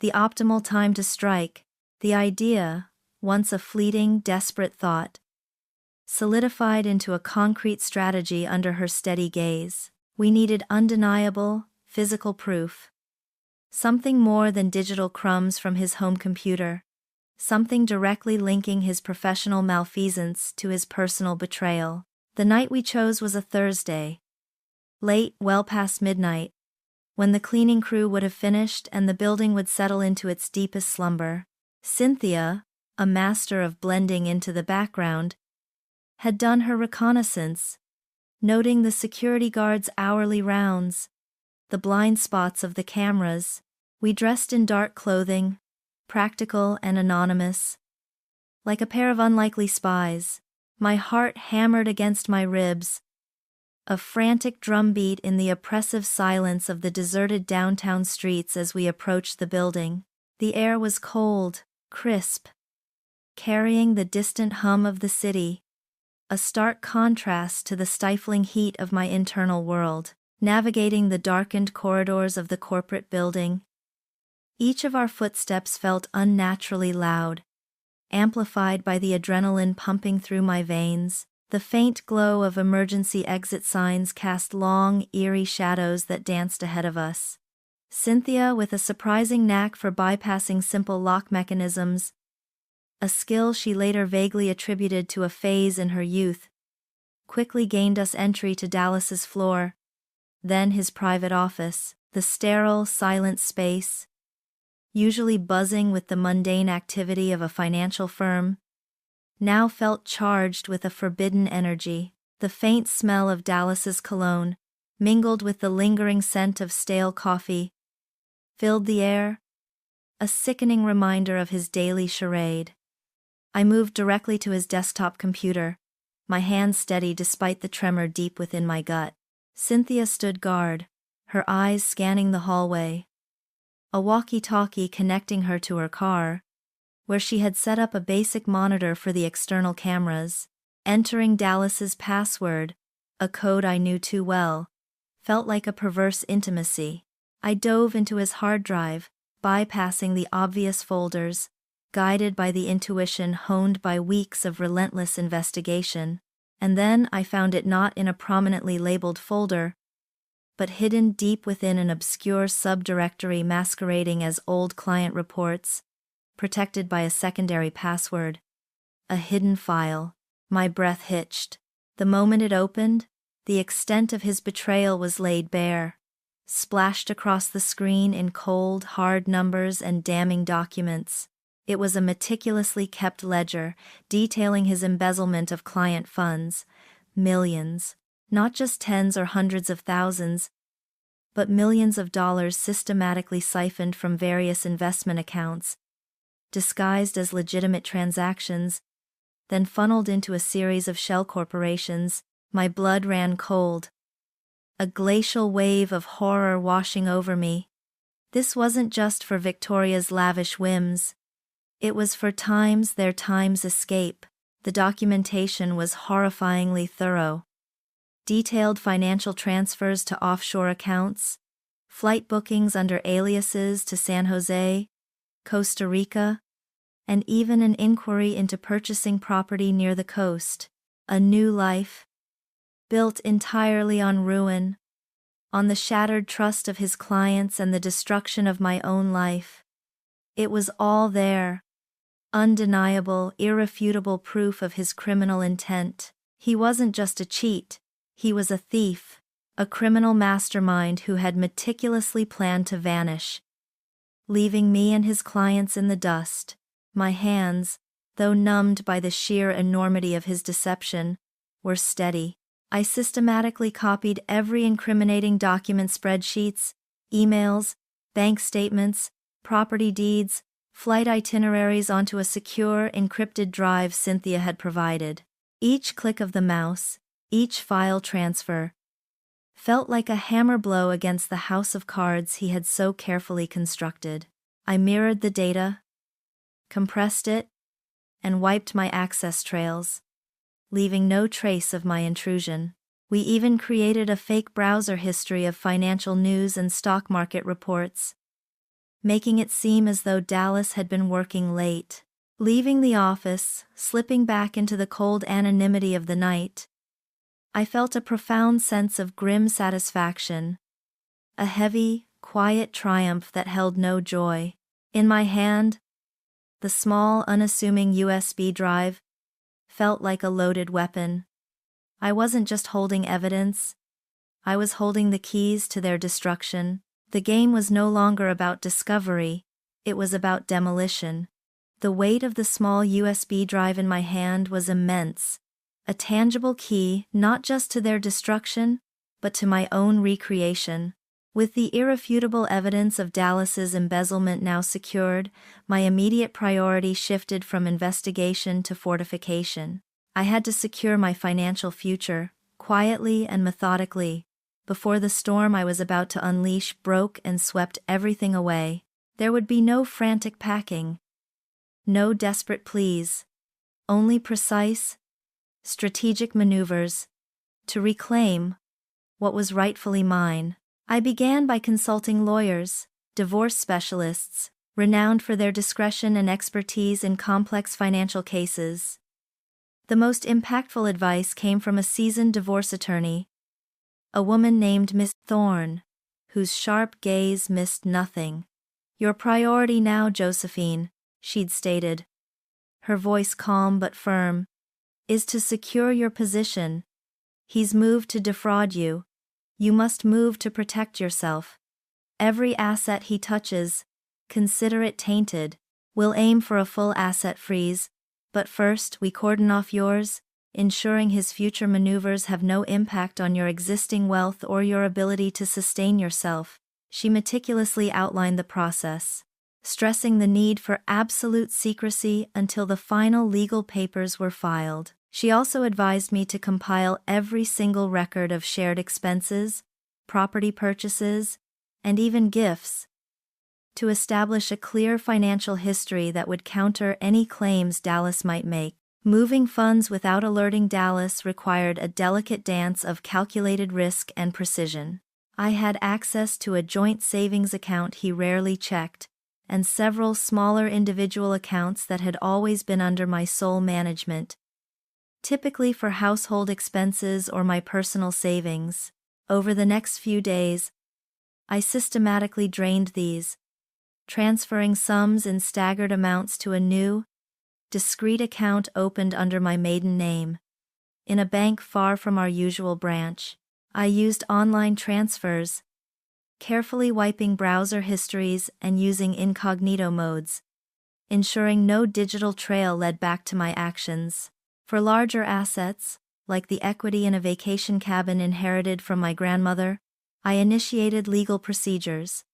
the optimal time to strike. The idea, once a fleeting, desperate thought, solidified into a concrete strategy under her steady gaze. We needed undeniable, physical proof. Something more than digital crumbs from his home computer. Something directly linking his professional malfeasance to his personal betrayal. The night we chose was a Thursday. Late, well past midnight, when the cleaning crew would have finished and the building would settle into its deepest slumber. Cynthia, a master of blending into the background, had done her reconnaissance, noting the security guards' hourly rounds, the blind spots of the cameras. We dressed in dark clothing, practical and anonymous. Like a pair of unlikely spies, my heart hammered against my ribs, a frantic drumbeat in the oppressive silence of the deserted downtown streets as we approached the building. The air was cold, crisp, carrying the distant hum of the city, a stark contrast to the stifling heat of my internal world. Navigating the darkened corridors of the corporate building, each of our footsteps felt unnaturally loud, amplified by the adrenaline pumping through my veins. The faint glow of emergency exit signs cast long, eerie shadows that danced ahead of us. Cynthia, with a surprising knack for bypassing simple lock mechanisms, a skill she later vaguely attributed to a phase in her youth, quickly gained us entry to Dallas's floor, then his private office. The sterile, silent space, usually buzzing with the mundane activity of a financial firm, now felt charged with a forbidden energy. The faint smell of Dallas's cologne, mingled with the lingering scent of stale coffee, filled the air, a sickening reminder of his daily charade. I moved directly to his desktop computer, my hands steady despite the tremor deep within my gut. Cynthia stood guard, her eyes scanning the hallway, a walkie-talkie connecting her to her car, where she had set up a basic monitor for the external cameras. Entering Dallas's password, a code I knew too well, felt like a perverse intimacy. I dove into his hard drive, bypassing the obvious folders, guided by the intuition honed by weeks of relentless investigation, and then I found it not in a prominently labeled folder, but hidden deep within an obscure subdirectory masquerading as old client reports, protected by a secondary password. A hidden file. My breath hitched. The moment it opened, the extent of his betrayal was laid bare. Splashed across the screen in cold, hard numbers and damning documents. It was a meticulously kept ledger, detailing his embezzlement of client funds. Millions. Not just tens or hundreds of thousands, but millions of dollars systematically siphoned from various investment accounts, disguised as legitimate transactions, then funneled into a series of shell corporations. My blood ran cold. A glacial wave of horror washing over me. This wasn't just for Victoria's lavish whims. It was for their time's escape. The documentation was horrifyingly thorough. Detailed financial transfers to offshore accounts, flight bookings under aliases to San Jose, Costa Rica, and even an inquiry into purchasing property near the coast. A new life, built entirely on ruin, on the shattered trust of his clients and the destruction of my own life. It was all there. Undeniable, irrefutable proof of his criminal intent. He wasn't just a cheat, he was a thief, a criminal mastermind who had meticulously planned to vanish, leaving me and his clients in the dust. My hands, though numbed by the sheer enormity of his deception, were steady. I systematically copied every incriminating document, spreadsheets, emails, bank statements, property deeds, flight itineraries onto a secure, encrypted drive Cynthia had provided. Each click of the mouse, each file transfer, felt like a hammer blow against the house of cards he had so carefully constructed. I mirrored the data, compressed it, and wiped my access trails, leaving no trace of my intrusion. We even created a fake browser history of financial news and stock market reports, making it seem as though Dallas had been working late. Leaving the office, slipping back into the cold anonymity of the night, I felt a profound sense of grim satisfaction, a heavy, quiet triumph that held no joy. In my hand, the small, unassuming USB drive felt like a loaded weapon. I wasn't just holding evidence, I was holding the keys to their destruction. The game was no longer about discovery, it was about demolition. The weight of the small USB drive in my hand was immense, a tangible key not just to their destruction, but to my own recreation. With the irrefutable evidence of Dallas's embezzlement now secured, my immediate priority shifted from investigation to fortification. I had to secure my financial future, quietly and methodically, before the storm I was about to unleash broke and swept everything away. There would be no frantic packing, no desperate pleas, only precise, strategic maneuvers to reclaim what was rightfully mine. I began by consulting lawyers, divorce specialists, renowned for their discretion and expertise in complex financial cases. The most impactful advice came from a seasoned divorce attorney, a woman named Miss Thorne, whose sharp gaze missed nothing. "Your priority now, Josephine," she'd stated, her voice calm but firm, "is to secure your position. He's moved to defraud you. You must move to protect yourself. Every asset he touches, consider it tainted. We'll aim for a full asset freeze, but first we cordon off yours, ensuring his future maneuvers have no impact on your existing wealth or your ability to sustain yourself." She meticulously outlined the process, stressing the need for absolute secrecy until the final legal papers were filed. She also advised me to compile every single record of shared expenses, property purchases, and even gifts, to establish a clear financial history that would counter any claims Dallas might make. Moving funds without alerting Dallas required a delicate dance of calculated risk and precision. I had access to a joint savings account he rarely checked, and several smaller individual accounts that had always been under my sole management, typically for household expenses or my personal savings. Over the next few days, I systematically drained these, transferring sums in staggered amounts to a new, discreet account opened under my maiden name, in a bank far from our usual branch. I used online transfers, carefully wiping browser histories and using incognito modes, ensuring no digital trail led back to my actions. For larger assets, like the equity in a vacation cabin inherited from my grandmother, I initiated legal procedures,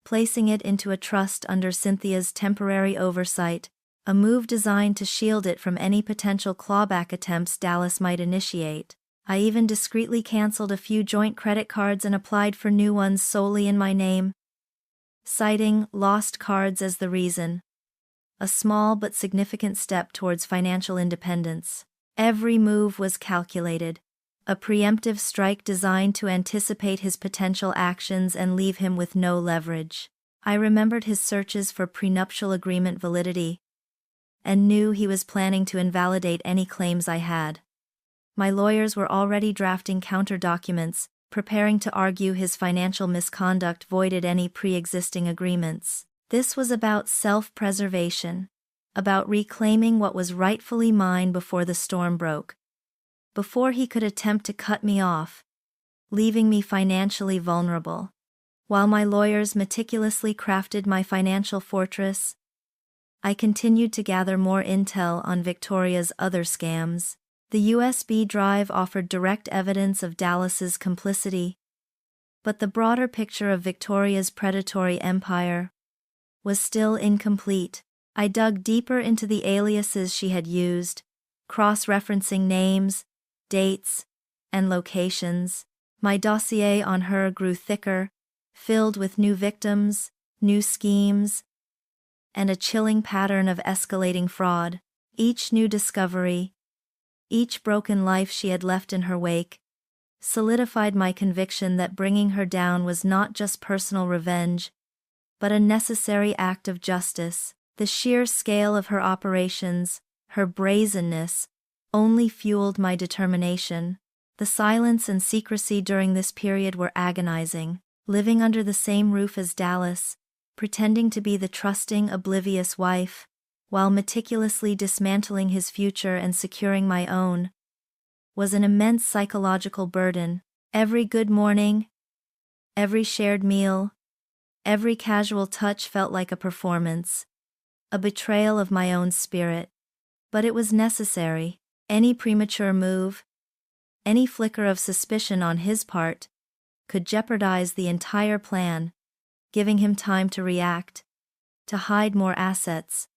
placing it into a trust under Cynthia's temporary oversight, a move designed to shield it from any potential clawback attempts Dallas might initiate. I even discreetly canceled a few joint credit cards and applied for new ones solely in my name, citing lost cards as the reason. A small but significant step towards financial independence. Every move was calculated, a preemptive strike designed to anticipate his potential actions and leave him with no leverage. I remembered his searches for prenuptial agreement validity, and knew he was planning to invalidate any claims I had. My lawyers were already drafting counter documents, preparing to argue his financial misconduct voided any pre-existing agreements. This was about self-preservation, about reclaiming what was rightfully mine before the storm broke, before he could attempt to cut me off, leaving me financially vulnerable. While my lawyers meticulously crafted my financial fortress, I continued to gather more intel on Victoria's other scams. The USB drive offered direct evidence of Dallas's complicity, but the broader picture of Victoria's predatory empire was still incomplete. I dug deeper into the aliases she had used, cross-referencing names, dates, and locations. My dossier on her grew thicker, filled with new victims, new schemes, and a chilling pattern of escalating fraud. Each new discovery, each broken life she had left in her wake, solidified my conviction that bringing her down was not just personal revenge, but a necessary act of justice. The sheer scale of her operations, her brazenness, only fueled my determination. The silence and secrecy during this period were agonizing. Living under the same roof as Dallas, pretending to be the trusting, oblivious wife, while meticulously dismantling his future and securing my own, was an immense psychological burden. Every good morning, every shared meal, every casual touch felt like a performance, a betrayal of my own spirit. But it was necessary. Any premature move, any flicker of suspicion on his part, could jeopardize the entire plan, giving him time to react, to hide more assets,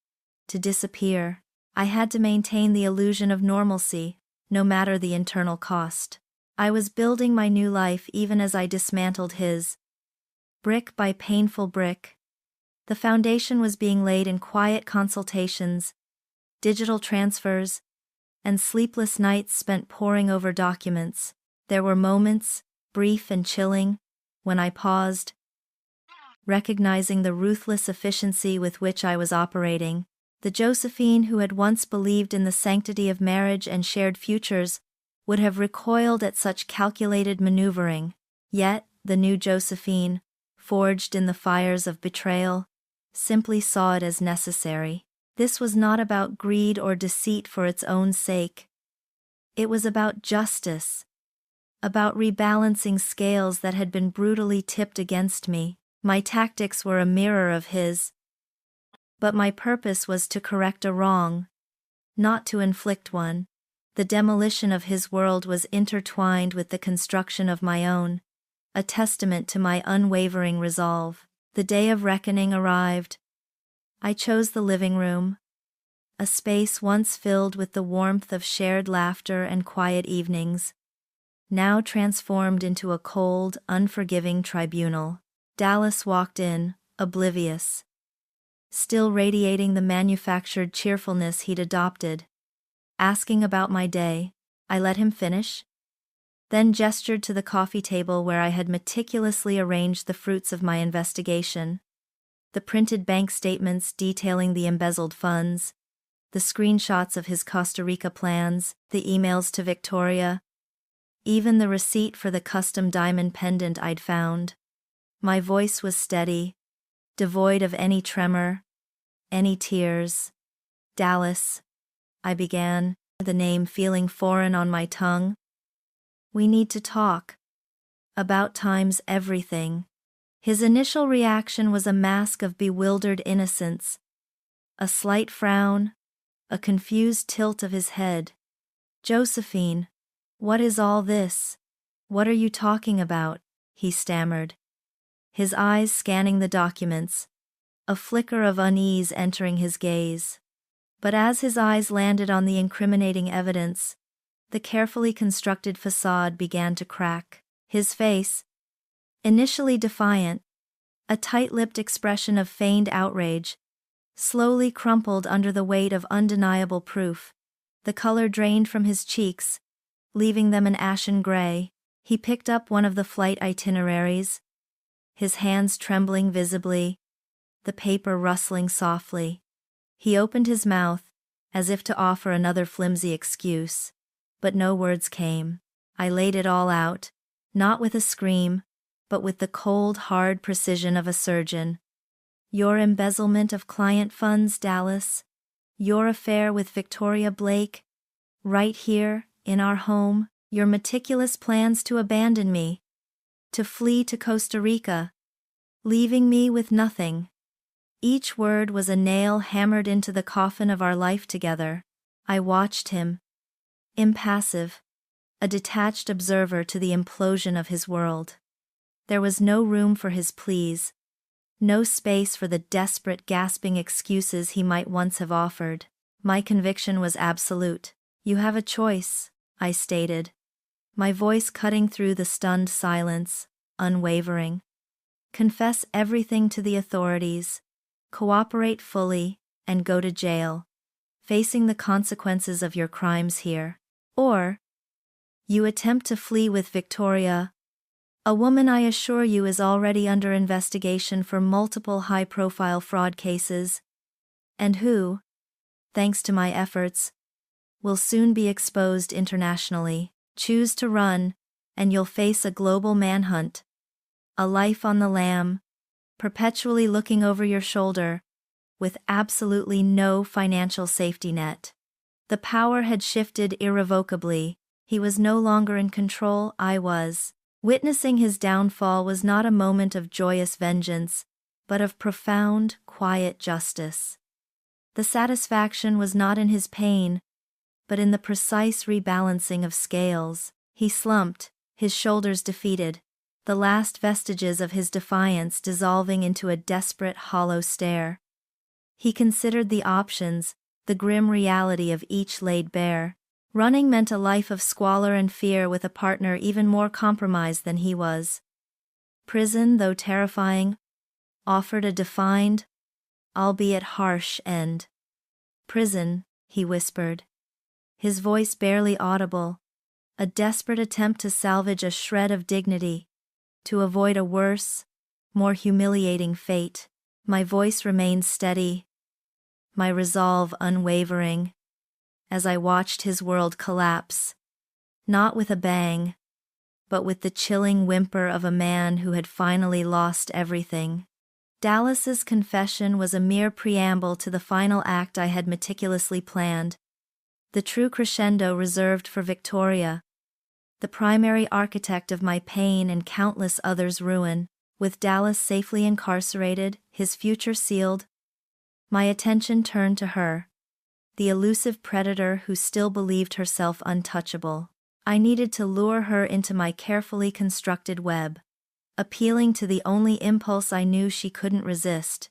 to disappear. I had to maintain the illusion of normalcy, no matter the internal cost. I was building my new life even as I dismantled his, brick by painful brick. The foundation was being laid in quiet consultations, digital transfers, and sleepless nights spent poring over documents. There were moments, brief and chilling, when I paused, recognizing the ruthless efficiency with which I was operating. The Josephine who had once believed in the sanctity of marriage and shared futures would have recoiled at such calculated maneuvering. Yet, the new Josephine, forged in the fires of betrayal, simply saw it as necessary. This was not about greed or deceit for its own sake. It was about justice, about rebalancing scales that had been brutally tipped against me. My tactics were a mirror of his, but my purpose was to correct a wrong, not to inflict one. The demolition of his world was intertwined with the construction of my own, a testament to my unwavering resolve. The day of reckoning arrived. I chose the living room, a space once filled with the warmth of shared laughter and quiet evenings, now transformed into a cold, unforgiving tribunal. Dallas walked in, oblivious. Still radiating the manufactured cheerfulness he'd adopted. Asking about my day, I let him finish, then gestured to the coffee table where I had meticulously arranged the fruits of my investigation. The printed bank statements detailing the embezzled funds, the screenshots of his Costa Rica plans, the emails to Victoria, even the receipt for the custom diamond pendant I'd found. My voice was steady, devoid of any tremor, any tears. Dallas, I began, the name feeling foreign on my tongue. We need to talk. About time's everything. His initial reaction was a mask of bewildered innocence. A slight frown, a confused tilt of his head. Josephine, what is all this? What are you talking about? He stammered. His eyes scanning the documents, a flicker of unease entering his gaze. But as his eyes landed on the incriminating evidence, the carefully constructed facade began to crack. His face, initially defiant, a tight-lipped expression of feigned outrage, slowly crumpled under the weight of undeniable proof. The color drained from his cheeks, leaving them an ashen gray. He picked up one of the flight itineraries, his hands trembling visibly, the paper rustling softly. He opened his mouth, as if to offer another flimsy excuse. But no words came. I laid it all out, not with a scream, but with the cold, hard precision of a surgeon. Your embezzlement of client funds, Dallas. Your affair with Victoria Blake. Right here, in our home. Your meticulous plans to abandon me. To flee to Costa Rica. Leaving me with nothing. Each word was a nail hammered into the coffin of our life together. I watched him. Impassive, a detached observer to the implosion of his world. There was no room for his pleas, no space for the desperate, gasping excuses he might once have offered. My conviction was absolute. You have a choice, I stated, my voice cutting through the stunned silence, unwavering. Confess everything to the authorities, cooperate fully, and go to jail, facing the consequences of your crimes here. Or, you attempt to flee with Victoria, a woman I assure you is already under investigation for multiple high-profile fraud cases, and who, thanks to my efforts, will soon be exposed internationally. Choose to run, and you'll face a global manhunt, a life on the lam, perpetually looking over your shoulder, with absolutely no financial safety net. The power had shifted irrevocably. He was no longer in control, I was. Witnessing his downfall was not a moment of joyous vengeance, but of profound, quiet justice. The satisfaction was not in his pain, but in the precise rebalancing of scales. He slumped, his shoulders defeated, the last vestiges of his defiance dissolving into a desperate, hollow stare. He considered the options, the grim reality of each laid bare. Running meant a life of squalor and fear with a partner even more compromised than he was. Prison, though terrifying, offered a defined, albeit harsh, end. Prison, he whispered, his voice barely audible, a desperate attempt to salvage a shred of dignity, to avoid a worse, more humiliating fate. My voice remained steady, my resolve unwavering, as I watched his world collapse, not with a bang, but with the chilling whimper of a man who had finally lost everything. Dallas's confession was a mere preamble to the final act I had meticulously planned, the true crescendo reserved for Victoria, the primary architect of my pain and countless others' ruin. With Dallas safely incarcerated, his future sealed, my attention turned to her, the elusive predator who still believed herself untouchable. I needed to lure her into my carefully constructed web, appealing to the only impulse I knew she couldn't resist: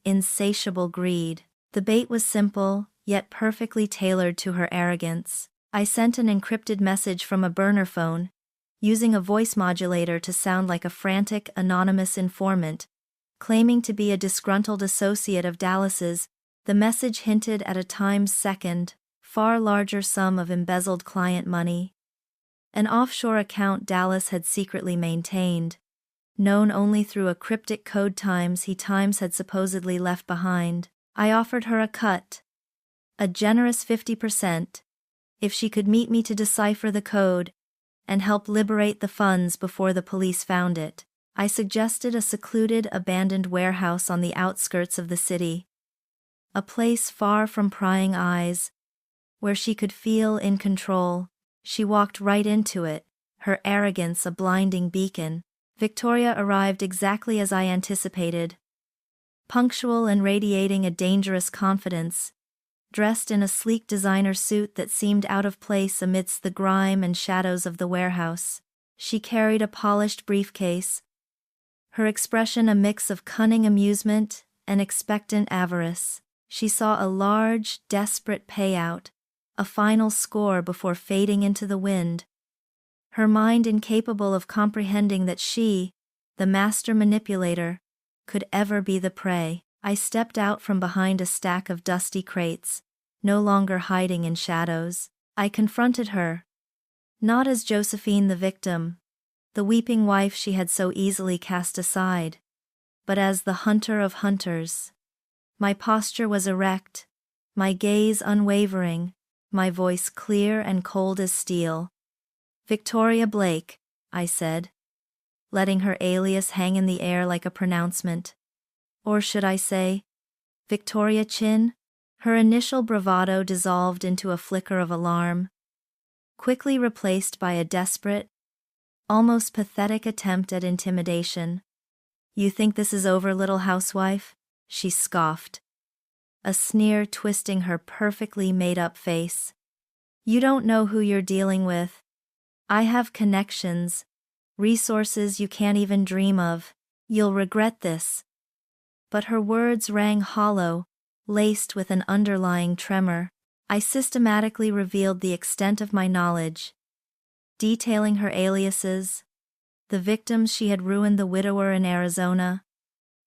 insatiable greed. The bait was simple, yet perfectly tailored to her arrogance. I sent an encrypted message from a burner phone, using a voice modulator to sound like a frantic, anonymous informant, Claiming to be a disgruntled associate of Dallas's, the message hinted at a times-second, far larger sum of embezzled client money. An offshore account Dallas had secretly maintained, known only through a cryptic code he had supposedly left behind. I offered her a cut, a generous 50%, if she could meet me to decipher the code and help liberate the funds before the police found it. I suggested a secluded, abandoned warehouse on the outskirts of the city, a place far from prying eyes, where she could feel in control. She walked right into it, her arrogance a blinding beacon. Victoria arrived exactly as I anticipated, punctual and radiating a dangerous confidence, dressed in a sleek designer suit that seemed out of place amidst the grime and shadows of the warehouse. She carried a polished briefcase, her expression a mix of cunning amusement and expectant avarice. She saw a large, desperate payout, a final score before fading into the wind, her mind incapable of comprehending that she, the master manipulator, could ever be the prey. I stepped out from behind a stack of dusty crates, no longer hiding in shadows. I confronted her, not as Josephine the victim, the weeping wife she had so easily cast aside, but as the hunter of hunters. My posture was erect, my gaze unwavering, my voice clear and cold as steel. "Victoria Blake," I said, letting her alias hang in the air like a pronouncement. Or should I say, Victoria Chin? Her initial bravado dissolved into a flicker of alarm, quickly replaced by a desperate, almost pathetic attempt at intimidation. "You think this is over, little housewife?" she scoffed, a sneer twisting her perfectly made-up face. "You don't know who you're dealing with. I have connections, resources you can't even dream of. You'll regret this." But her words rang hollow, laced with an underlying tremor. I systematically revealed the extent of my knowledge, detailing her aliases, the victims she had ruined: the widower in Arizona,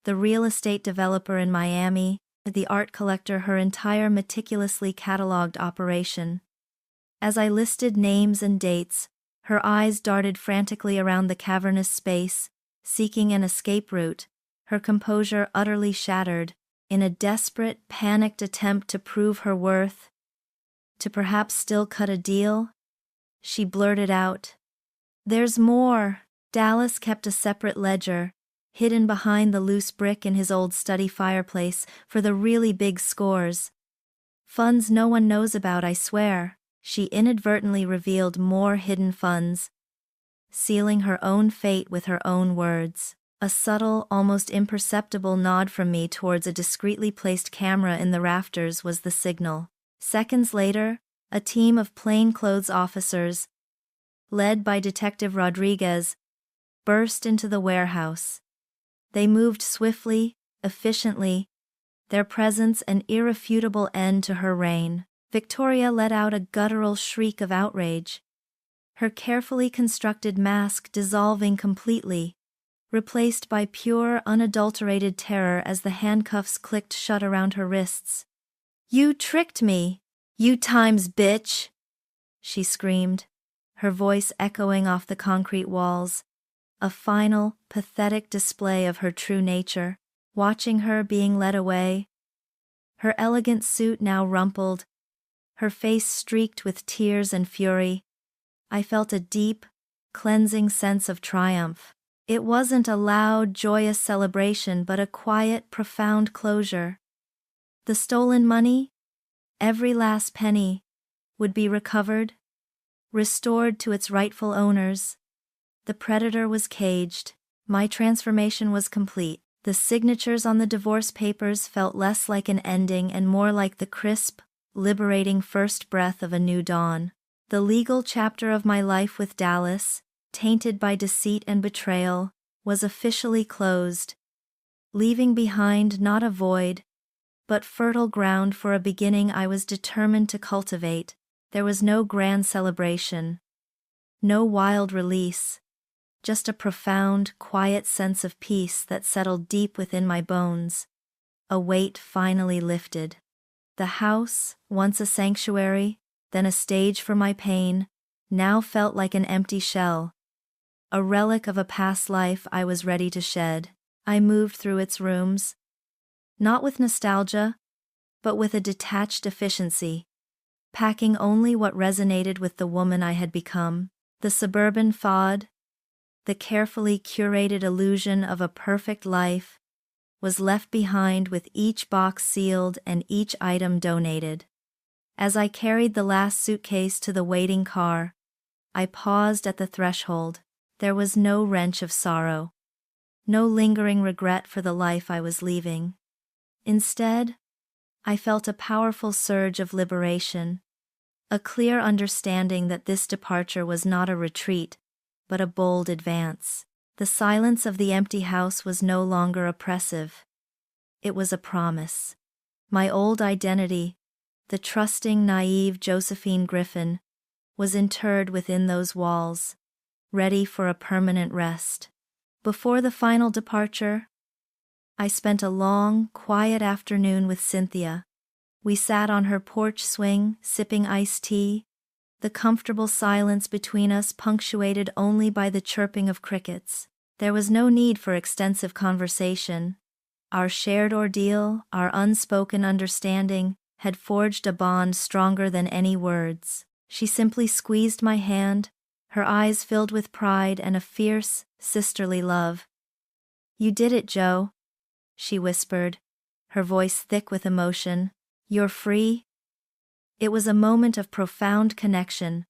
the real estate developer in Miami, the art collector, her entire meticulously catalogued operation. As I listed names and dates, her eyes darted frantically around the cavernous space, seeking an escape route, her composure utterly shattered, in a desperate, panicked attempt to prove her worth, to perhaps still cut a deal. She blurted out, "There's more." Dallas kept a separate ledger, hidden behind the loose brick in his old study fireplace, for the really big scores. "Funds no one knows about, I swear." She inadvertently revealed more hidden funds, sealing her own fate with her own words. A subtle, almost imperceptible nod from me towards a discreetly placed camera in the rafters was the signal. Seconds later, a team of plainclothes officers, led by Detective Rodriguez, burst into the warehouse. They moved swiftly, efficiently, their presence an irrefutable end to her reign. Victoria let out a guttural shriek of outrage, her carefully constructed mask dissolving completely, replaced by pure, unadulterated terror as the handcuffs clicked shut around her wrists. "You tricked me, you times bitch!" she screamed, her voice echoing off the concrete walls, a final, pathetic display of her true nature. Watching her being led away, her elegant suit now rumpled, her face streaked with tears and fury, I felt a deep, cleansing sense of triumph. It wasn't a loud, joyous celebration, but a quiet, profound closure. The stolen money, every last penny, would be recovered, restored to its rightful owners. The predator was caged. My transformation was complete. The signatures on the divorce papers felt less like an ending and more like the crisp, liberating first breath of a new dawn. The legal chapter of my life with Dallas, tainted by deceit and betrayal, was officially closed, leaving behind not a void, but fertile ground for a beginning I was determined to cultivate. There was no grand celebration, no wild release, just a profound, quiet sense of peace that settled deep within my bones. A weight finally lifted. The house, once a sanctuary, then a stage for my pain, now felt like an empty shell. A relic of a past life I was ready to shed. I moved through its rooms, not with nostalgia, but with a detached efficiency, packing only what resonated with the woman I had become. The suburban facade, the carefully curated illusion of a perfect life, was left behind with each box sealed and each item donated. As I carried the last suitcase to the waiting car, I paused at the threshold. There was no wrench of sorrow, no lingering regret for the life I was leaving. Instead, I felt a powerful surge of liberation, a clear understanding that this departure was not a retreat, but a bold advance. The silence of the empty house was no longer oppressive. It was a promise. My old identity, the trusting, naive Josephine Griffin, was interred within those walls, ready for a permanent rest. Before the final departure, I spent a long, quiet afternoon with Cynthia. We sat on her porch swing, sipping iced tea, the comfortable silence between us punctuated only by the chirping of crickets. There was no need for extensive conversation. Our shared ordeal, our unspoken understanding, had forged a bond stronger than any words. She simply squeezed my hand, her eyes filled with pride and a fierce, sisterly love. "You did it, Joe," she whispered, her voice thick with emotion. "You're free." It was a moment of profound connection,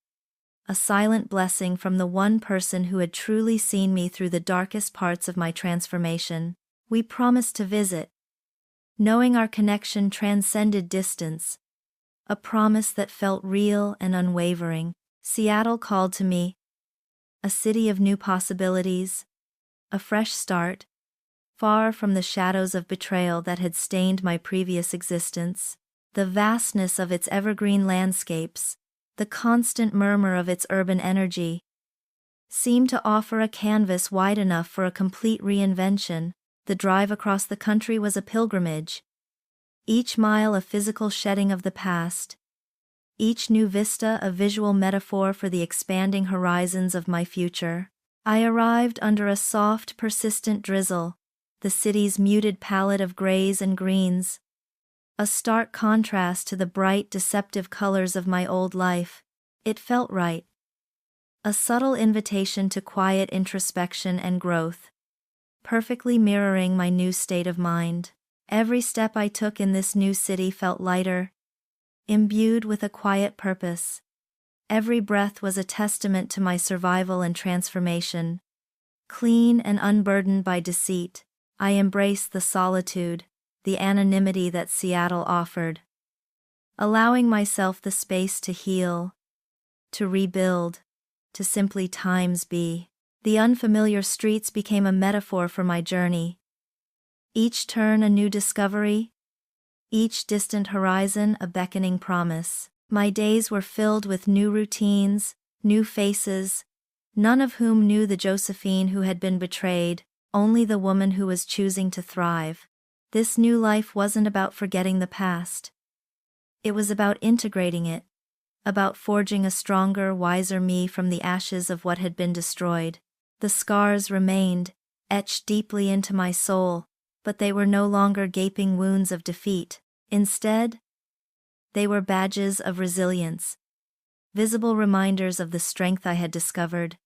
a silent blessing from the one person who had truly seen me through the darkest parts of my transformation. We promised to visit, knowing our connection transcended distance, a promise that felt real and unwavering. Seattle called to me, a city of new possibilities, a fresh start, far from the shadows of betrayal that had stained my previous existence. The vastness of its evergreen landscapes, the constant murmur of its urban energy, seemed to offer a canvas wide enough for a complete reinvention. The drive across the country was a pilgrimage, each mile a physical shedding of the past, each new vista a visual metaphor for the expanding horizons of my future. I arrived under a soft, persistent drizzle, the city's muted palette of grays and greens, a stark contrast to the bright, deceptive colors of my old life. It felt right. A subtle invitation to quiet introspection and growth, perfectly mirroring my new state of mind. Every step I took in this new city felt lighter, imbued with a quiet purpose. Every breath was a testament to my survival and transformation. Clean and unburdened by deceit, I embraced the solitude, the anonymity that Seattle offered, allowing myself the space to heal, to rebuild, to simply times be. The unfamiliar streets became a metaphor for my journey. Each turn a new discovery, each distant horizon a beckoning promise. My days were filled with new routines, new faces, none of whom knew the Josephine who had been betrayed, only the woman who was choosing to thrive. This new life wasn't about forgetting the past. It was about integrating it, about forging a stronger, wiser me from the ashes of what had been destroyed. The scars remained, etched deeply into my soul, but they were no longer gaping wounds of defeat. Instead, they were badges of resilience, visible reminders of the strength I had discovered,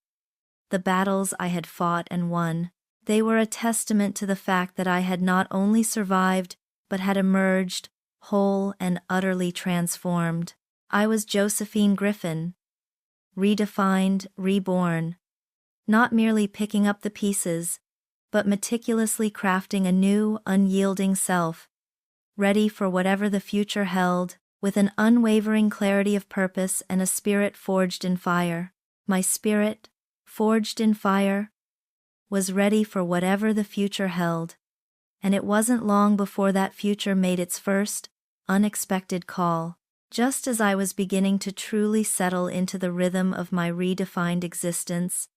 the battles I had fought and won. They were a testament to the fact that I had not only survived, but had emerged, whole and utterly transformed. I was Josephine Griffin, redefined, reborn, not merely picking up the pieces, but meticulously crafting a new, unyielding self, ready for whatever the future held, with an unwavering clarity of purpose and a spirit forged in fire. My spirit, forged in fire, was ready for whatever the future held, and it wasn't long before that future made its first, unexpected call. Just as I was beginning to truly settle into the rhythm of my redefined existence,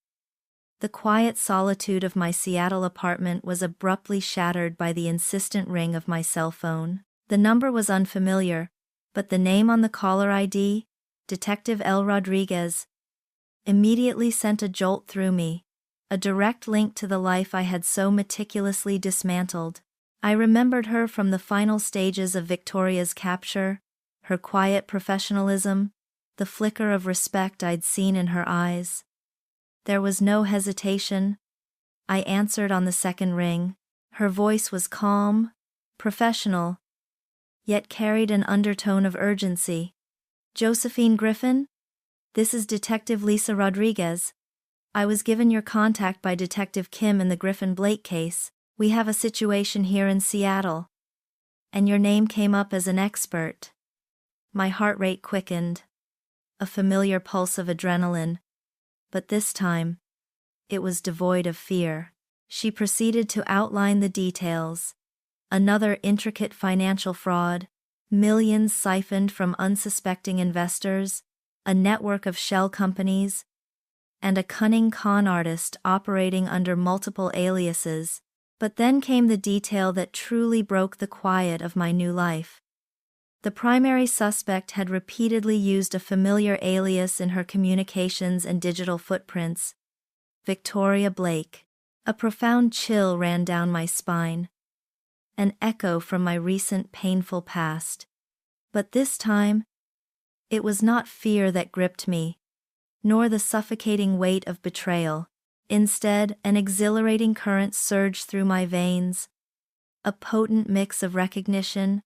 The quiet solitude of my Seattle apartment was abruptly shattered by the insistent ring of my cell phone. The number was unfamiliar, but the name on the caller ID, Detective L. Rodriguez, immediately sent a jolt through me, a direct link to the life I had so meticulously dismantled. I remembered her from the final stages of Victoria's capture, her quiet professionalism, the flicker of respect I'd seen in her eyes. There was no hesitation. I answered on the second ring. Her voice was calm, professional, yet carried an undertone of urgency. Josephine Griffin? This is Detective Lisa Rodriguez. I was given your contact by Detective Kim in the Griffin Blake case. We have a situation here in Seattle. And your name came up as an expert. My heart rate quickened. A familiar pulse of adrenaline. But this time, it was devoid of fear. She proceeded to outline the details. Another intricate financial fraud, millions siphoned from unsuspecting investors, a network of shell companies, and a cunning con artist operating under multiple aliases. But then came the detail that truly broke the quiet of my new life. The primary suspect had repeatedly used a familiar alias in her communications and digital footprints, Victoria Blake. A profound chill ran down my spine, an echo from my recent painful past. But this time, it was not fear that gripped me, nor the suffocating weight of betrayal. Instead, an exhilarating current surged through my veins, a potent mix of recognition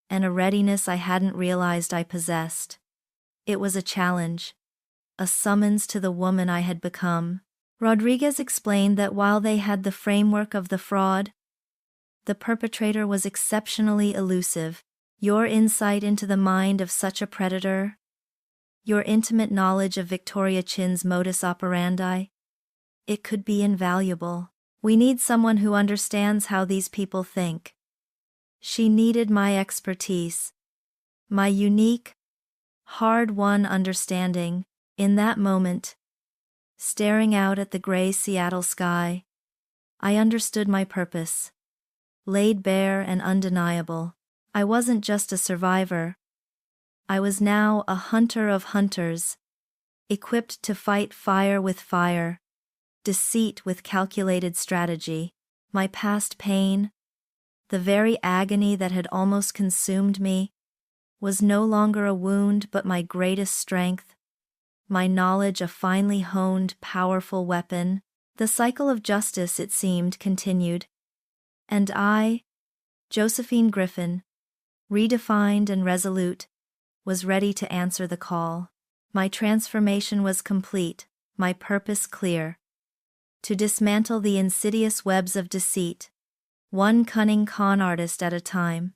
and a readiness I hadn't realized I possessed. It was a challenge, a summons to the woman I had become. Rodriguez explained that while they had the framework of the fraud, the perpetrator was exceptionally elusive. Your insight into the mind of such a predator, your intimate knowledge of Victoria Chin's modus operandi, it could be invaluable. We need someone who understands how these people think. She needed my expertise, my unique, hard-won understanding. In that moment, staring out at the gray Seattle sky, I understood my purpose. Laid bare and undeniable, I wasn't just a survivor. I was now a hunter of hunters, equipped to fight fire with fire, deceit with calculated strategy. My past pain, the very agony that had almost consumed me, was no longer a wound but my greatest strength, my knowledge a finely honed, powerful weapon. The cycle of justice, it seemed, continued. And I, Josephine Griffin, redefined and resolute, was ready to answer the call. My transformation was complete, my purpose clear. To dismantle the insidious webs of deceit, one cunning con artist at a time.